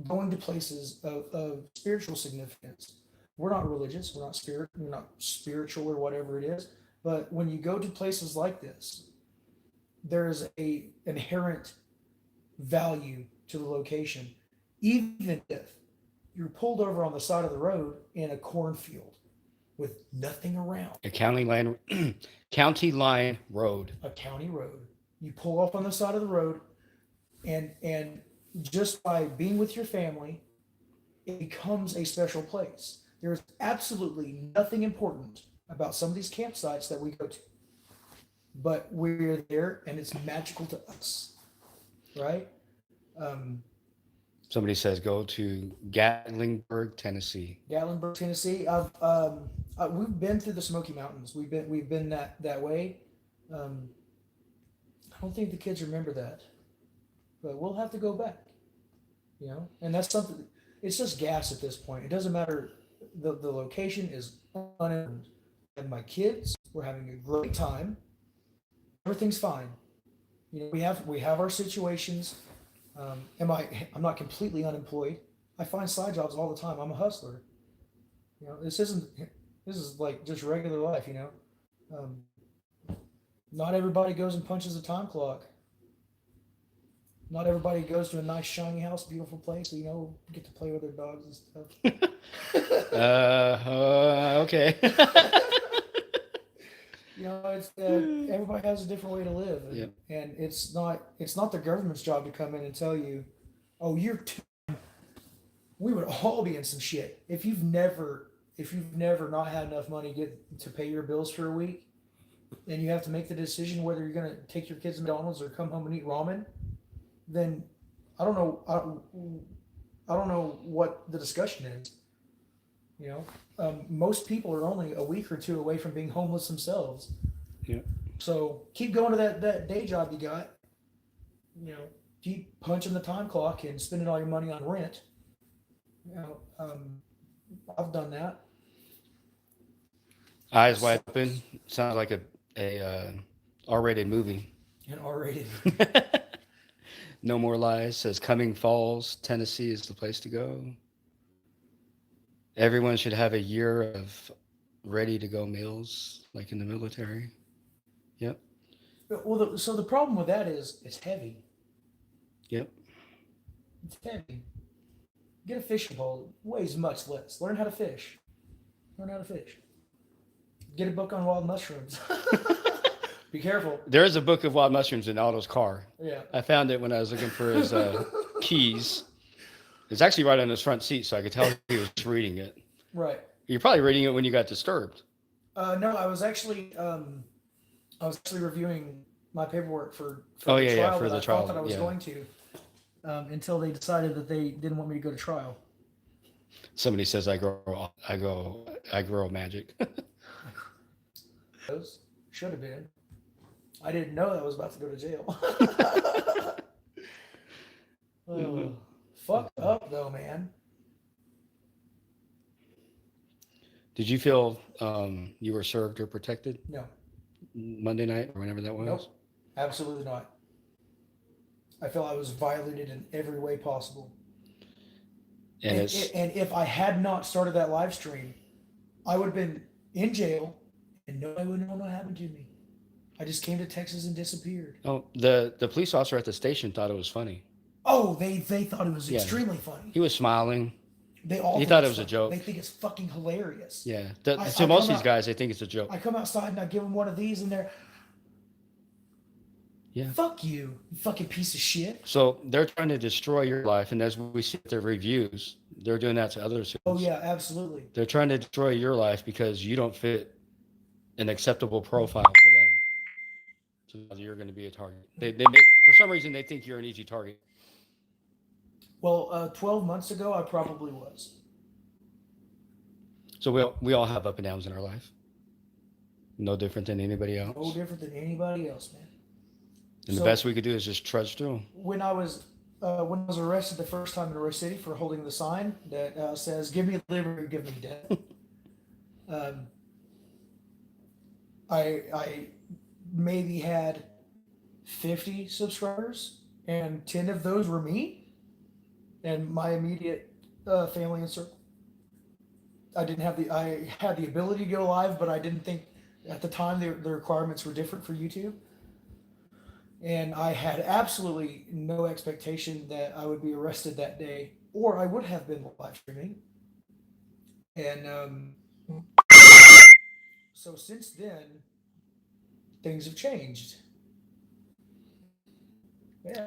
B: Going to places of spiritual significance. We're not religious. We're not spiritual or whatever it is. But when you go to places like this, there's a inherent value to the location, even if you're pulled over on the side of the road in a cornfield with nothing around.
A: A county line, county line road.
B: A county road. You pull off on the side of the road, and just by being with your family, it becomes a special place. There is absolutely nothing important about some of these campsites that we go to, but we're there and it's magical to us, right? Um,
A: Somebody says go to Gatlinburg, Tennessee.
B: Gatlinburg, Tennessee. We've been through the Smoky Mountains. We've been that way. Um, I don't think the kids remember that, but we'll have to go back. And that's something. It's just gas at this point. It doesn't matter. The location is unimportant. And my kids, we're having a great time. Everything's fine. We have our situations. I'm not completely unemployed. I find side jobs all the time. I'm a hustler. This is like just regular life. Um, Not everybody goes and punches a time clock. Not everybody goes to a nice shiny house, beautiful place. Get to play with their dogs and stuff.
A: Okay.
B: It's everybody has a different way to live,
A: Yep.
B: and it's not the government's job to come in and tell you, oh, we would all be in some shit if you've never not had enough money to pay your bills for a week, and you have to make the decision whether you're going to take your kids to McDonald's or come home and eat ramen. Then I don't know. I don't know what the discussion is. Most people are only a week or two away from being homeless themselves.
A: Yeah.
B: So keep going to that day job you got. Keep punching the time clock and spending all your money on rent. I've done that.
A: Eyes wide open. Sounds like a R-rated movie.
B: And R-rated.
A: No More Lies says Cumming Falls, Tennessee is the place to go. Everyone should have a year of ready to go meals, like in the military. Yep.
B: Well, so the problem with that is it's heavy.
A: Yep.
B: It's heavy. Get a fishing pole. It weighs much less. Learn how to fish. Get a book on wild mushrooms. Be careful.
A: There is a book of wild mushrooms in Otto's car.
B: Yeah.
A: I found it when I was looking for his keys. It's actually right on his front seat, so I could tell he was reading it.
B: Right.
A: You're probably reading it when you got disturbed.
B: No, I was actually reviewing my paperwork for
A: Oh,
B: the
A: yeah,
B: trial
A: for
B: that
A: the
B: I
A: trial,
B: thought that I was
A: yeah.
B: going to. until they decided that they didn't want me to go to trial.
A: Somebody says I grow magic.
B: Those should have been. I didn't know I was about to go to jail. Oh, fucked up though, man.
A: Did you feel you were served or protected
B: No.
A: Monday night or whenever that was?
B: Nope. Absolutely not. I felt I was violated in every way possible.
A: And
B: And if I had not started that live stream, I would have been in jail and nobody would know what happened to me. I just came to Texas and disappeared.
A: oh, the police officer at the station thought it was funny.
B: Oh, they thought it was
A: Yeah.
B: extremely funny.
A: He was smiling.
B: They all
A: He
B: think
A: thought it
B: it's
A: was a
B: funny.
A: joke.
B: They think it's fucking hilarious.
A: Yeah.
B: I
A: Most
B: come
A: of these
B: out-
A: guys, they think it's a joke.
B: I come outside and I give them one of these and they're,
A: Yeah.
B: fuck you, you fucking piece of shit.
A: So they're trying to destroy your life, and as we see their reviews, they're doing that to others.
B: Oh yeah, absolutely.
A: They're trying to destroy your life because you don't fit an acceptable profile for them. So you're going to be a target. They for some reason they think you're an easy target.
B: Well, 12 months ago, I probably was.
A: So we all have up and downs in our life. No different than anybody else.
B: No different than anybody else, man.
A: And
B: So-
A: the best we could do is just trudge through 'em.
B: When I was arrested the first time in Royce City for holding the sign that says "Give me liberty, or give me death," I maybe had 50 subscribers, and 10 of those were me and my immediate family and circle. I had the ability to go live, but I didn't think at the time the requirements were different for YouTube. And I had absolutely no expectation that I would be arrested that day, or I would have been live streaming. And so since then, things have changed.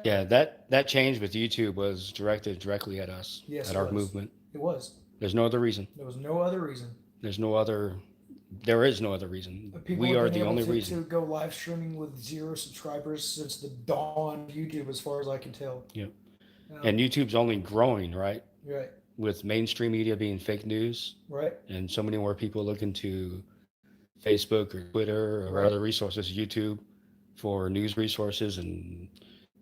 A: Yeah, that change with YouTube was directed directly at us,
B: Yes,
A: at
B: it
A: our
B: was.
A: movement.
B: It was.
A: There's no other reason.
B: There was no other reason.
A: There is no other reason.
B: People
A: We
B: have
A: are
B: been
A: the
B: able
A: only
B: to
A: reason.
B: go live streaming with 0 subscribers since the dawn of YouTube, as far as I can tell.
A: Yep.
B: Um,
A: And YouTube's only growing, right?
B: right,
A: With mainstream media being fake news
B: right.
A: and so many more people looking to Facebook or Twitter or
B: Right.
A: other resources, YouTube for news resources and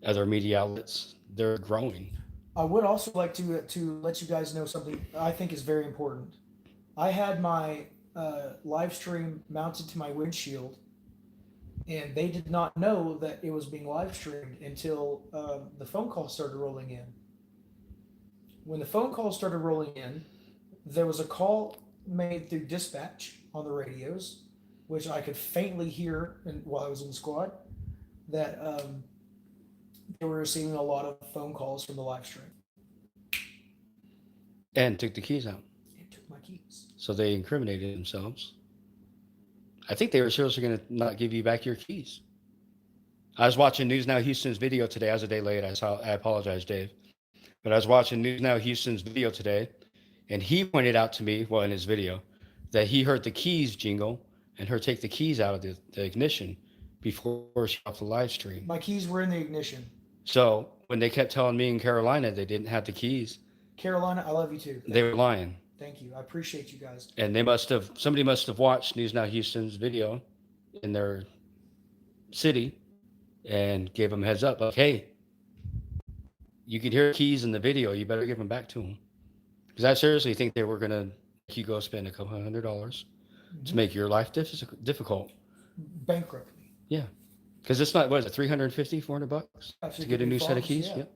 A: other media outlets, they're growing.
B: I would also like to let you guys know something I think is very important. I had my live stream mounted to my windshield, and they did not know that it was being live streamed until the phone call started rolling in. When the phone call started rolling in, there was a call made through dispatch on the radios, which I could faintly hear while I was in the squad, that they were receiving a lot of phone calls from the live stream.
A: And took the keys out.
B: It took my keys.
A: So they incriminated themselves. I think they were seriously going to not give you back your keys. I was watching News Now Houston's video today. I was a day late. I apologize, Dave. But I was watching News Now Houston's video today, and he pointed out to me, well, in his video, that he heard the keys jingle and her take the keys out of the ignition before she off the live stream.
B: My keys were in the ignition.
A: So when they kept telling me in Carolina they didn't have the keys,
B: Carolina, I love you too.
A: they were lying.
B: Thank you. I appreciate you guys.
A: And somebody must have watched News Now Houston's video in their city and gave them a heads up, like, hey, you could hear keys in the video. You better give them back to them. Because I seriously think they were going to make you go spend a couple $100 to make your life difficult.
B: Bankrupt me.
A: Yeah. Because it's not, what is it, $350, $400 to get a new set of keys?
B: Yeah.
A: Yep.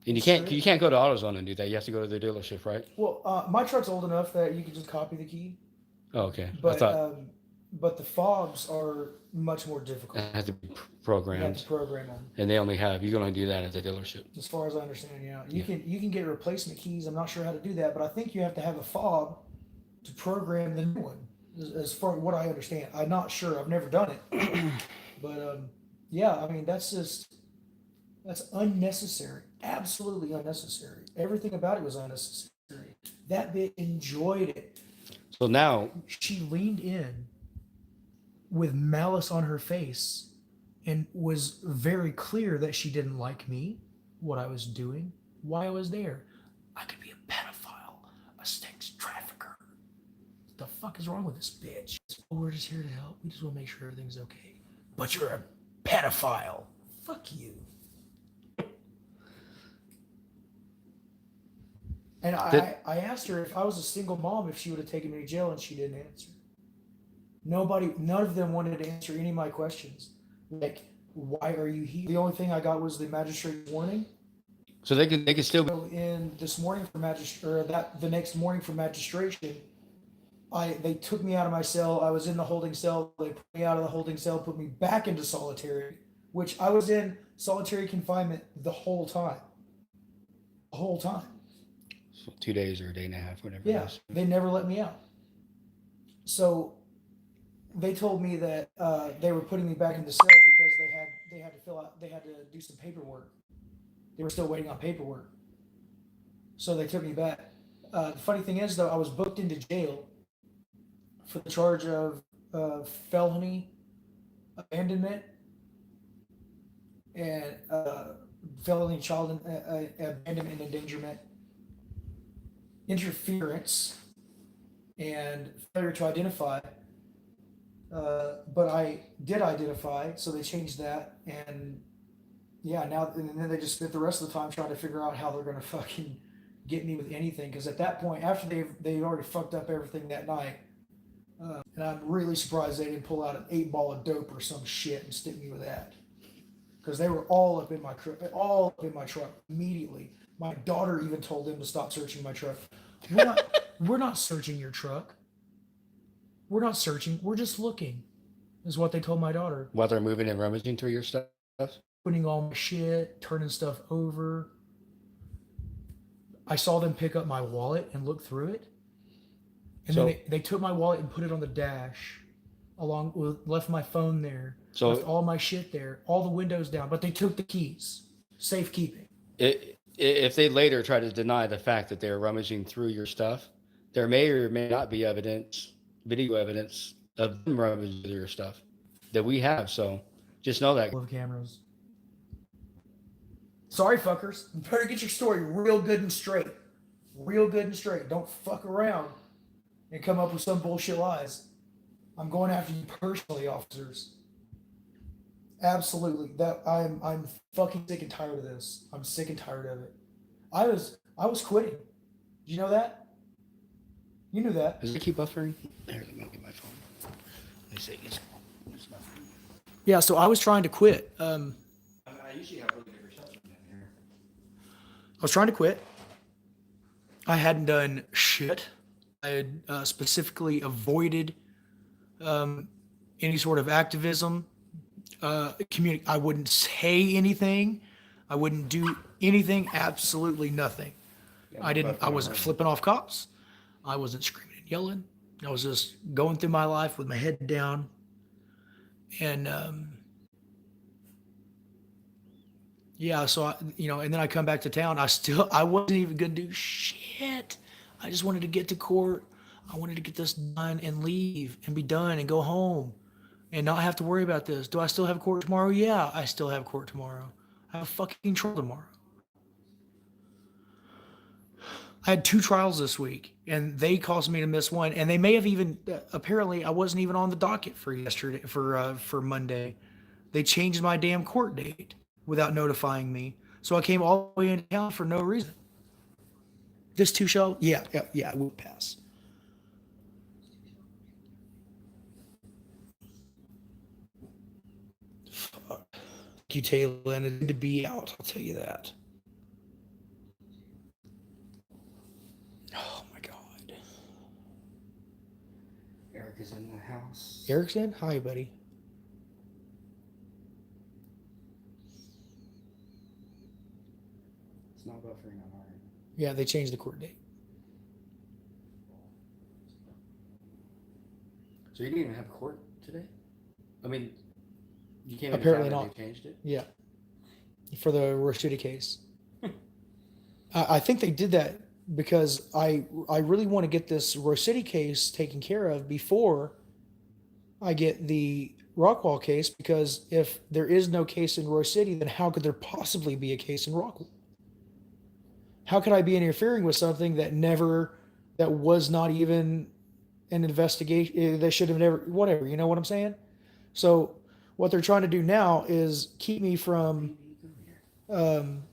A: And you can't go to AutoZone and do that. You have to go to the dealership, right?
B: Well, my truck's old enough that you can just copy the key.
A: Oh, okay.
B: But the fobs are much more difficult.
A: It has to be
B: You have
A: programmed.
B: to program them.
A: And you can only do that at the dealership.
B: As far as I understand, yeah. You can get replacement keys. I'm not sure how to do that, but I think you have to have a fob to program the new one. As far as what I understand, I'm not sure. I've never done it, but yeah. I mean, that's unnecessary. Absolutely unnecessary. Everything about it was unnecessary. That bitch enjoyed it.
A: So now,
B: She leaned in with malice on her face and was very clear that she didn't like me what I was doing, why I was there. I could be a pedophile, a sex trafficker. What the fuck is wrong with this bitch? We're just here to help. We just want to make sure everything's okay. But you're a pedophile. Fuck you. And I asked her if I was a single mom, if she would have taken me to jail, and she didn't answer. None of them wanted to answer any of my questions. Like, why are you here? The only thing I got was the magistrate's warning.
A: So they could still.
B: So in this morning for the next morning for magistration, they took me out of my cell. I was in the holding cell. They put me out of the holding cell, put me back into solitary, which I was in solitary confinement the whole time. The whole time.
A: So 2 days or a day and a half, whatever.
B: Yeah, they never let me out. So they told me that they were putting me back in the cell because they had to do some paperwork. They were still waiting on paperwork. So they took me back. The funny thing is, though, I was booked into jail for the charge of felony abandonment and felony child abandonment and endangerment, interference, and failure to identify. But I did identify, so they changed that, and yeah, and then they just spent the rest of the time trying to figure out how they're gonna fucking get me with anything. Because at that point, after they already fucked up everything that night, and I'm really surprised they didn't pull out an 8-ball of dope or some shit and stick me with that. Because they were all up in my truck immediately. My daughter even told them to stop searching my truck. We're not searching your truck. We're not searching. We're just looking, is what they told my daughter.
A: While they're moving and rummaging through your stuff?
B: Putting all my shit, turning stuff over. I saw them pick up my wallet and look through it. And then they took my wallet and put it on the dash, left my phone there, left all my shit there, all the windows down, but they took the keys. Safekeeping.
A: If they later try to deny the fact that they're rummaging through your stuff, there may or may not be video evidence of them rummaging through your stuff that we have. So just know that.
B: Love cameras. Sorry, fuckers. You better get your story real good and straight. Real good and straight. Don't fuck around and come up with some bullshit lies. I'm going after you personally, officers. Absolutely. I'm fucking sick and tired of this. I'm sick and tired of it. I was quitting. Did you know that? You knew that.
A: Does it keep buffering? There, let me get my phone. Let me see. It's buffering.
B: Yeah, so I was trying to quit.
A: I usually have really good reception down here.
B: I was trying to quit. I hadn't done shit. I had specifically avoided any sort of activism. I wouldn't say anything. I wouldn't do anything. Absolutely nothing.
A: Yeah,
B: I wasn't flipping off cops. I wasn't screaming and yelling. I was just going through my life with my head down. And yeah, so and then I come back to town. I wasn't even gonna do shit. I just wanted to get to court. I wanted to get this done and leave and be done and go home and not have to worry about this. Do I still have court tomorrow? Yeah, I still have court tomorrow. I have a fucking trial tomorrow. I had 2 trials this week, and they caused me to miss one. And they may have even apparently I wasn't even on the docket for yesterday for Monday. They changed my damn court date without notifying me, so I came all the way into town for no reason. This 2 shall, yeah, it will pass. Fuck you, Taylor, and it to be out. I'll tell you that. Oh my God.
A: Eric is in the house.
B: Eric's in? Hi, buddy.
A: It's not buffering on our end.
B: Yeah, they changed the court date.
A: So you didn't even have court today? I mean, you came
B: Apparently
A: in
B: not.
A: They changed it?
B: Yeah. For the Rashida case. I think they did that because I really want to get this Rossetti case taken care of before I get the Rockwall case, because if there is no case in Roy City, then how could there possibly be a case in Rockwall? How could I be interfering with something that was not even an investigation? They should have never, whatever, you know what I'm saying? So what they're trying to do now is keep me from, um,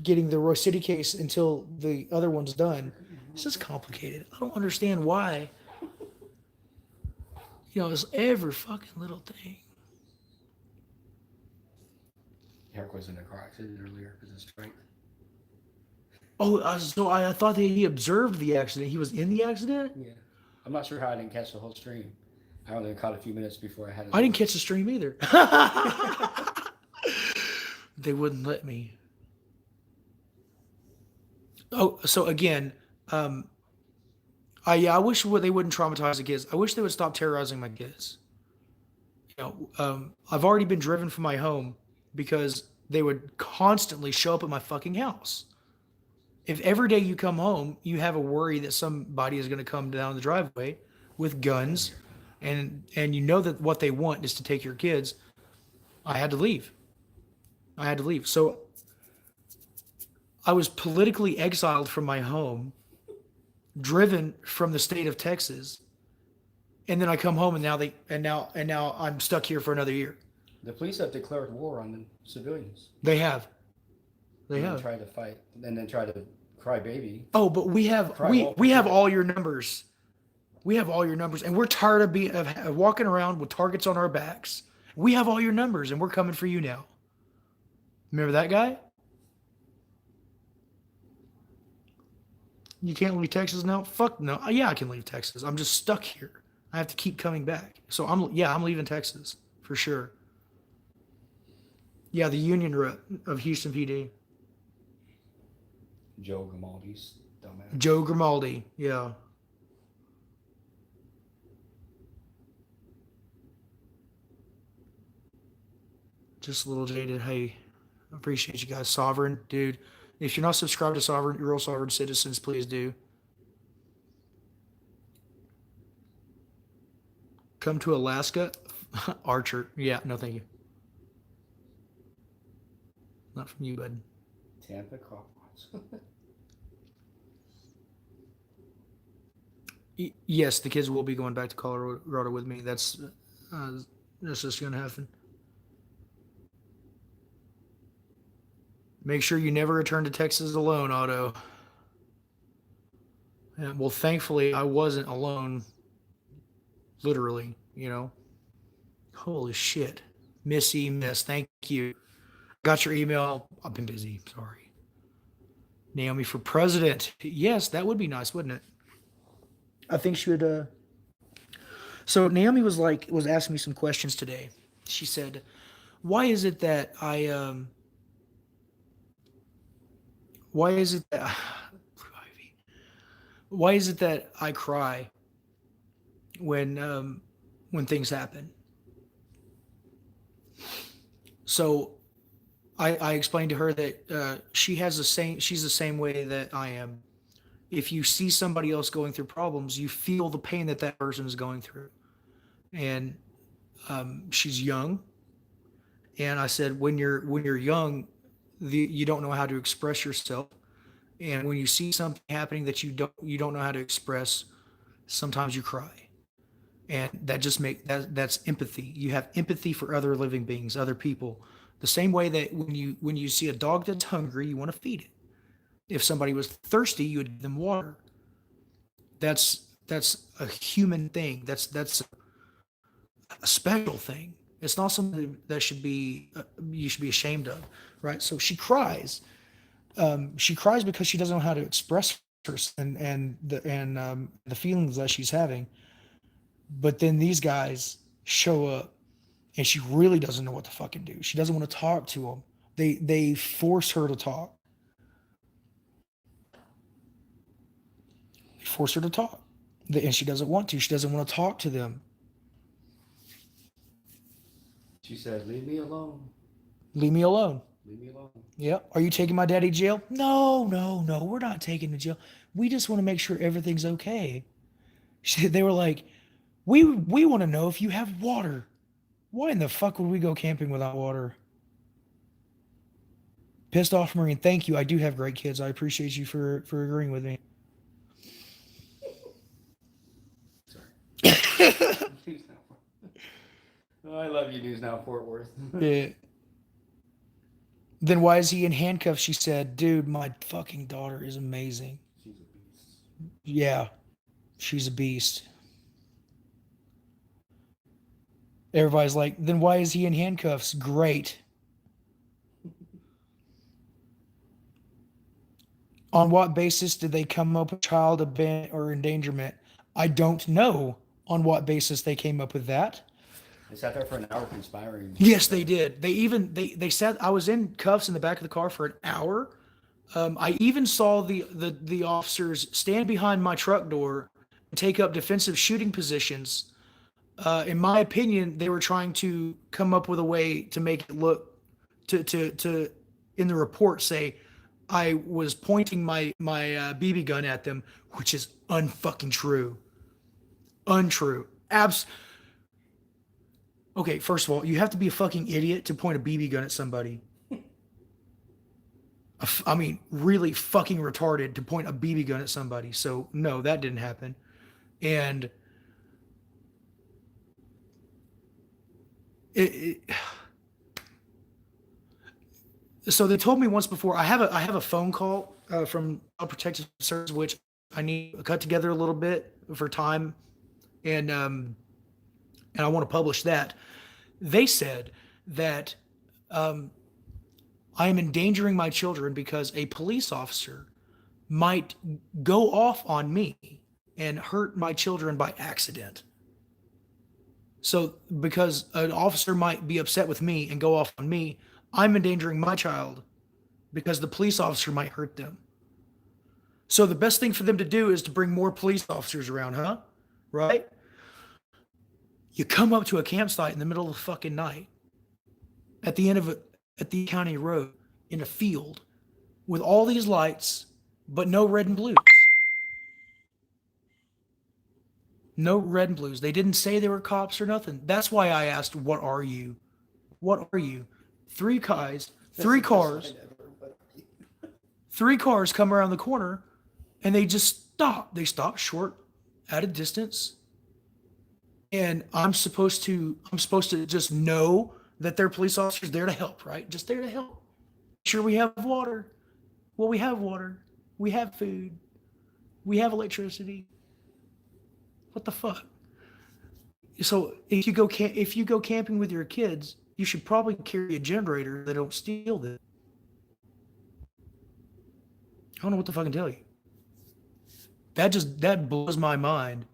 B: getting the Roy City case until the other one's done. This is complicated. I don't understand why. It's every fucking little thing.
A: Eric was in a car accident earlier because of strength.
B: Oh, so I thought that he observed the accident. He was in the accident?
A: Yeah. I'm not sure how I didn't catch the whole stream. I only caught a few minutes before I had it.
B: I didn't catch the stream either. They wouldn't let me. Oh, so again, I wish they wouldn't traumatize the kids. I wish they would stop terrorizing my kids. I've already been driven from my home because they would constantly show up at my fucking house. If every day you come home, you have a worry that somebody is going to come down the driveway with guns, and you know that what they want is to take your kids, I had to leave. So I was politically exiled from my home, driven from the state of Texas, and then I come home and now I'm stuck here for another year.
A: The police have declared war on the civilians.
B: They have.
A: Try to fight and then try to cry baby.
B: Oh, but we have all your numbers. We have all your numbers, and we're tired of walking around with targets on our backs. We have all your numbers, and we're coming for you now. Remember that guy? You can't leave Texas now? Fuck no. Yeah, I can leave Texas. I'm just stuck here. I have to keep coming back. So I'm leaving Texas for sure. Yeah, the union rep of Houston PD.
A: Joe Grimaldi's dumbass.
B: Joe Grimaldi, yeah. Just a little jaded. Hey, I appreciate you guys. Sovereign, dude. If you're not subscribed to Sovereign, Real Sovereign Citizens, please do. Come to Alaska. Archer. Yeah, no thank you. Not from you, bud.
A: Tampa Crawfords.
B: Yes, the kids will be going back to Colorado with me. That's just going to happen. Make sure you never return to Texas alone, Otto. Yeah, well, thankfully, I wasn't alone. Literally, Holy shit. Miss, thank you. Got your email. I've been busy. Sorry. Naomi for president. Yes, that would be nice, wouldn't it? I think she would. So Naomi was asking me some questions today. She said, why is it that why is it that I cry when things happen? So I explained to her that she's the same way that I am. If you see somebody else going through problems, you feel the pain that person is going through. And she's young. And I said, when you're young, you don't know how to express yourself. And when you see something happening that you don't know how to express, sometimes you cry. And that's empathy. You have empathy for other living beings, other people. The same way that when you see a dog that's hungry, you want to feed it. If somebody was thirsty, you would give them water. That's a human thing. That's a special thing. It's not something that you should be ashamed of, right? So she cries. She cries because she doesn't know how to express herself and the feelings that she's having. But then these guys show up, and she really doesn't know what to fucking do. She doesn't want to talk to them. They force her to talk. They force her to talk, and she doesn't want to. She doesn't want to talk to them.
A: She said, "Leave me alone.
B: Leave me alone."
A: Leave me alone.
B: Yeah. Are you taking my daddy to jail? No. We're not taking him to jail. We just want to make sure everything's okay. They were like, we want to know if you have water. Why in the fuck would we go camping without water? Pissed off Marine. Thank you. I do have great kids. I appreciate you for agreeing with me.
A: Oh, I love you, News Now, Fort Worth.
B: Yeah. Then why is he in handcuffs? She said, dude, my fucking daughter is amazing.
A: She's a beast.
B: Yeah, she's a beast. Everybody's like, then why is he in handcuffs? Great. On what basis did they come up with child abandonment or endangerment? I don't know on what basis they came up with that.
A: They sat there for an hour conspiring.
B: Yes, they did. They said I was in cuffs in the back of the car for an hour. I even saw the officers stand behind my truck door and take up defensive shooting positions. In my opinion, they were trying to come up with a way to make it look to in the report say I was pointing my BB gun at them, which is unfucking true. Untrue. Okay, first of all, you have to be a fucking idiot to point a BB gun at somebody. I mean, really fucking retarded to point a BB gun at somebody. So no, that didn't happen. And so they told me once before. I have a phone call from a protective service, which I need to cut together a little bit for time, and I want to publish that. They said that I am endangering my children because a police officer might go off on me and hurt my children by accident. So because an officer might be upset with me and go off on me, I'm endangering my child because the police officer might hurt them. So the best thing for them to do is to bring more police officers around, huh? Right? You come up to a campsite in the middle of the fucking night at the end of at the county road in a field with all these lights, but no red and blues. No red and blues. They didn't say they were cops or nothing. That's why I asked, what are you? What are you? Three cars come around the corner and they just stop. They stop short at a distance. And I'm supposed to just know that they're police officers there to help, right? Just there to help. Sure, we have water. Well, we have water. We have food. We have electricity. What the fuck? So if you go camping with your kids, you should probably carry a generator that don't steal them. I don't know what to fucking tell you. That blows my mind.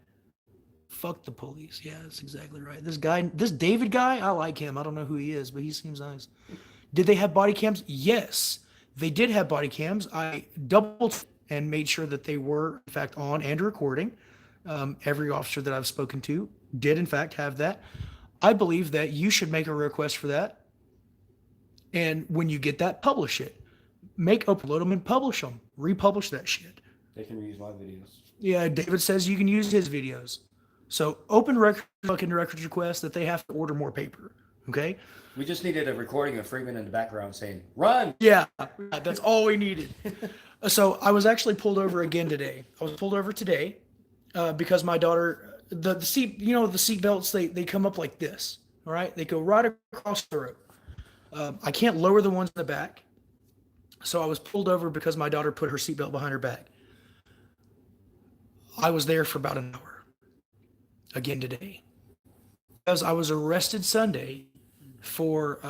B: Fuck the police. Yeah, that's exactly right. This David guy, I like him. I don't know who he is, but he seems nice. Did they have body cams? Yes, they did have body cams. I doubled and made sure that they were, in fact, on and recording. Every officer that I've spoken to did, in fact, have that. I believe that you should make a request for that. And when you get that, publish it. Upload them and publish them. Republish that shit.
A: They can reuse my videos.
B: Yeah, David says you can use his videos. So open fucking records request that they have to order more paper. Okay?
A: We just needed a recording of Freeman in the background saying, run!
B: Yeah, that's all we needed. So I was actually pulled over again today. I was pulled over today because my daughter, the seat, the seat belts, they come up like this. All right? They go right across the road. I can't lower the ones in the back. So I was pulled over because my daughter put her seatbelt behind her back. I was there for about an hour. Again today. Because I was arrested Sunday for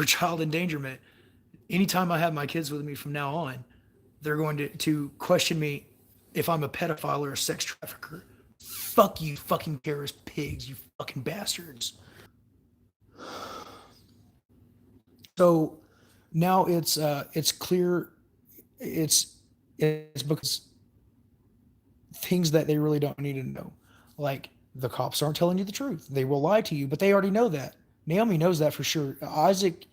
B: child endangerment. Anytime I have my kids with me from now on, they're going to question me if I'm a pedophile or a sex trafficker. Fuck you fucking terrorist pigs, you fucking bastards. So now it's clear it's because things that they really don't need to know. Like, the cops aren't telling you the truth. They will lie to you, but they already know that. Naomi knows that for sure. Isaac,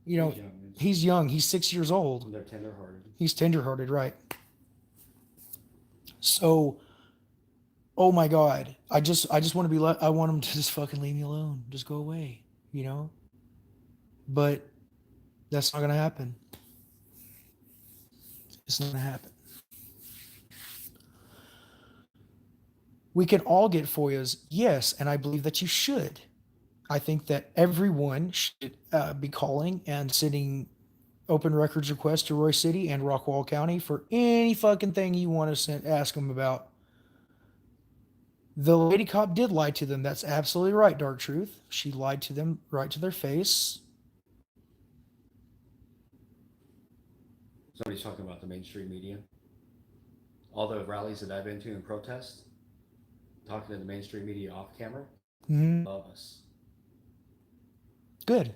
B: he's young. He's 6 years old.
A: They're tenderhearted.
B: He's tenderhearted, right. So oh my God, I just want to be I want them to just fucking leave me alone. Just go away, you know? But that's not going to happen. It's not going to happen. We can all get FOIAs, yes, and I believe that you should. I think that everyone should be calling and sending open records requests to Roy City and Rockwall County for any fucking thing you want to ask them about. The lady cop did lie to them. That's absolutely right, Dark Truth. She lied to them right to their face.
A: Somebody's talking about the mainstream media. All the rallies that I've been to and protests, talking to the mainstream media off camera, love us.
B: Good.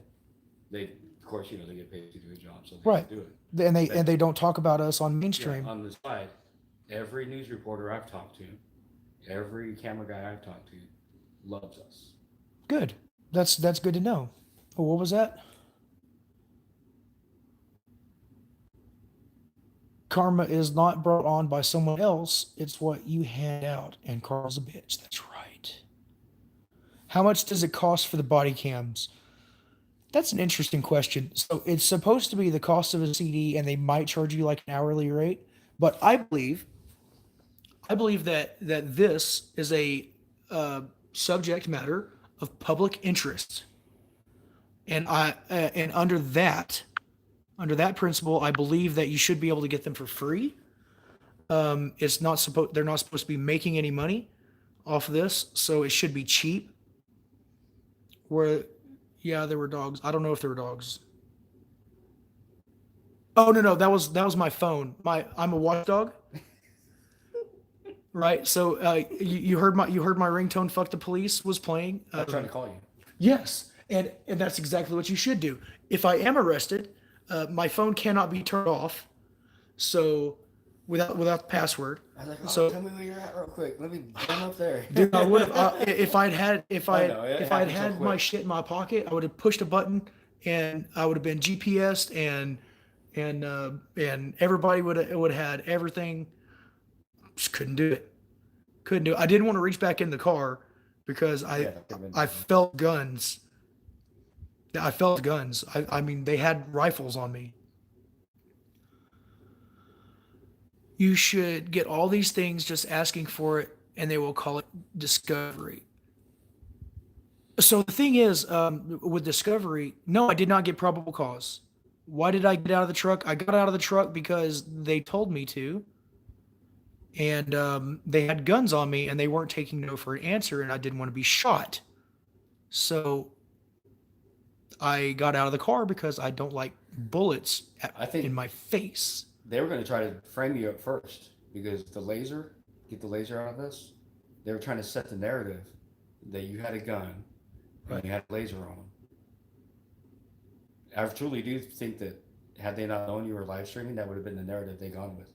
A: They, of course, they get paid to do a job, so they
B: Right.
A: do it.
B: And they don't talk about us on mainstream.
A: Yeah, on the side, every news reporter I've talked to, every camera guy I've talked to, loves us.
B: Good. That's good to know. Oh, what was that? Karma is not brought on by someone else. It's what you hand out. And Carl's a bitch. That's right. How much does it cost for the body cams? That's an interesting question. So it's supposed to be the cost of a CD, and they might charge you like an hourly rate. But I believe that this is a subject matter of public interest, and under that principle, I believe that you should be able to get them for free. It's not supposed They're not supposed to be making any money off of this, so it should be cheap. Yeah, there were dogs. I don't know if there were dogs. Oh no, that was my phone. I'm a watchdog. Right. So you heard my ringtone. Fuck the police was playing.
A: I'm trying to call you.
B: Yes, and that's exactly what you should do. If I am arrested, my phone cannot be turned off. So without the password.
A: I was like,
B: so
A: tell me where you're at real quick. Let me jump up there.
B: Dude, I would have if I'd had
A: so
B: my
A: quick.
B: shit in my pocket, I would have pushed a button and I would have been GPSed and everybody would have had everything. Just couldn't do it. I didn't want to reach back in the car because I felt guns. I mean, they had rifles on me. You should get all these things just asking for it, and they will call it discovery. So the thing is, with discovery, no, I did not get probable cause. Why did I get out of the truck? I got out of the truck because they told me to. And they had guns on me, and they weren't taking no for an answer, and I didn't want to be shot. So I got out of the car because I don't like bullets in my face.
A: They were going to try to frame you up first because get the laser out of this. They were trying to set the narrative that you had a gun and you had a laser on them. I truly do think that had they not known you were live streaming, that would have been the narrative they gone with.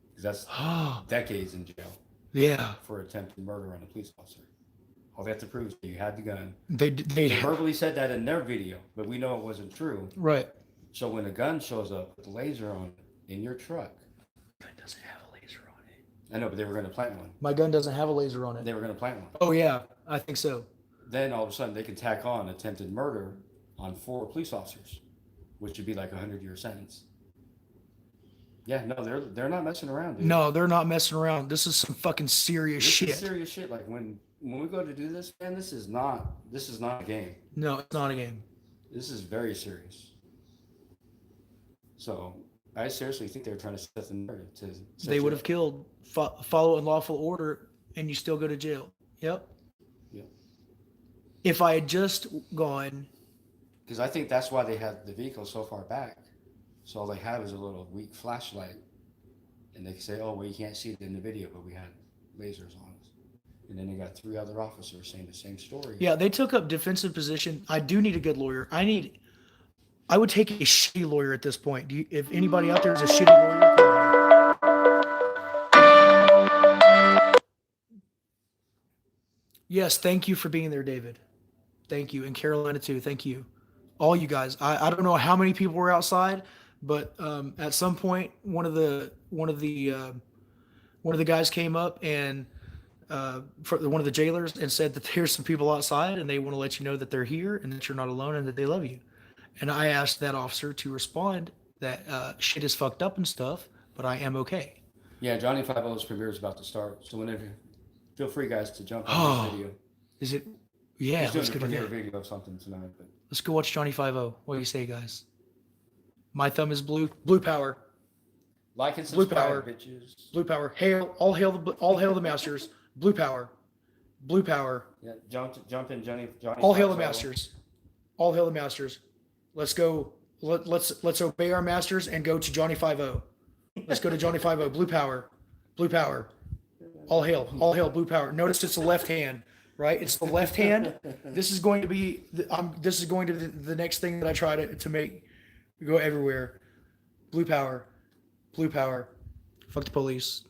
A: Because that's decades in jail.
B: Yeah.
A: For attempted murder on a police officer. All they have to prove is that you had the gun.
B: They
A: verbally said that in their video, but we know it wasn't true.
B: Right.
A: So when a gun shows up with the laser on it in your truck.
B: It doesn't have a laser on it.
A: I know, but they were going to plant one.
B: My gun doesn't have a laser on it.
A: They were going to plant one.
B: Oh, yeah. I think so.
A: Then all of a sudden they can tack on attempted murder on 4 police officers, which would be like a 100-year sentence. Yeah, no, they're not messing around, dude.
B: No, they're not messing around. This is some fucking serious shit.
A: This is serious shit. Like when we go to do this, man, this is not a game.
B: No, it's not a game.
A: This is very serious. So I seriously think they were trying to set the narrative to.
B: They would have killed, follow unlawful order, and you still go to jail. Yep.
A: Yep.
B: If I had just gone.
A: Because I think that's why they had the vehicle so far back. So all they have is a little weak flashlight. And they can say, oh, well, you can't see it in the video, but we had lasers on us. And then they got 3 other officers saying the same story. Yeah,
B: they took up defensive position. I do need a good lawyer. I would take a shitty lawyer at this point. If anybody out there is a shitty lawyer, yes, thank you for being there, David. Thank you. And Carolina too. Thank you. All you guys. I don't know how many people were outside, but at some point one of the guys came up and for one of the jailers and said that there's some people outside and they want to let you know that they're here and that you're not alone and that they love you. And I asked that officer to respond that shit is fucked up and stuff, but I am okay.
A: Yeah, Johnny 5-0's premiere is about to start. So whenever, feel free, guys, to jump on this video.
B: Is it? Yeah,
A: He's doing
B: let's
A: a
B: go to
A: premiere
B: that.
A: video of something tonight. But
B: Let's go watch Johnny 5-0. What do you say, guys? My thumb is blue. Blue power.
A: like and
B: Blue
A: subscribe,
B: power.
A: bitches.
B: Blue power. All hail the masters. Blue power. Blue power.
A: Yeah, jump in, Johnny.
B: All hail the
A: 5-0.
B: masters. All hail the masters. Let's go. Let's obey our masters and go to Johnny 5-0. Let's go to Johnny 5-0. Blue power. Blue power. All hail. All hail. Blue power. Notice it's the left hand, right? It's the left hand. This is going to be. This is going to the next thing that I try to make go everywhere. Blue power. Blue power. Fuck the police.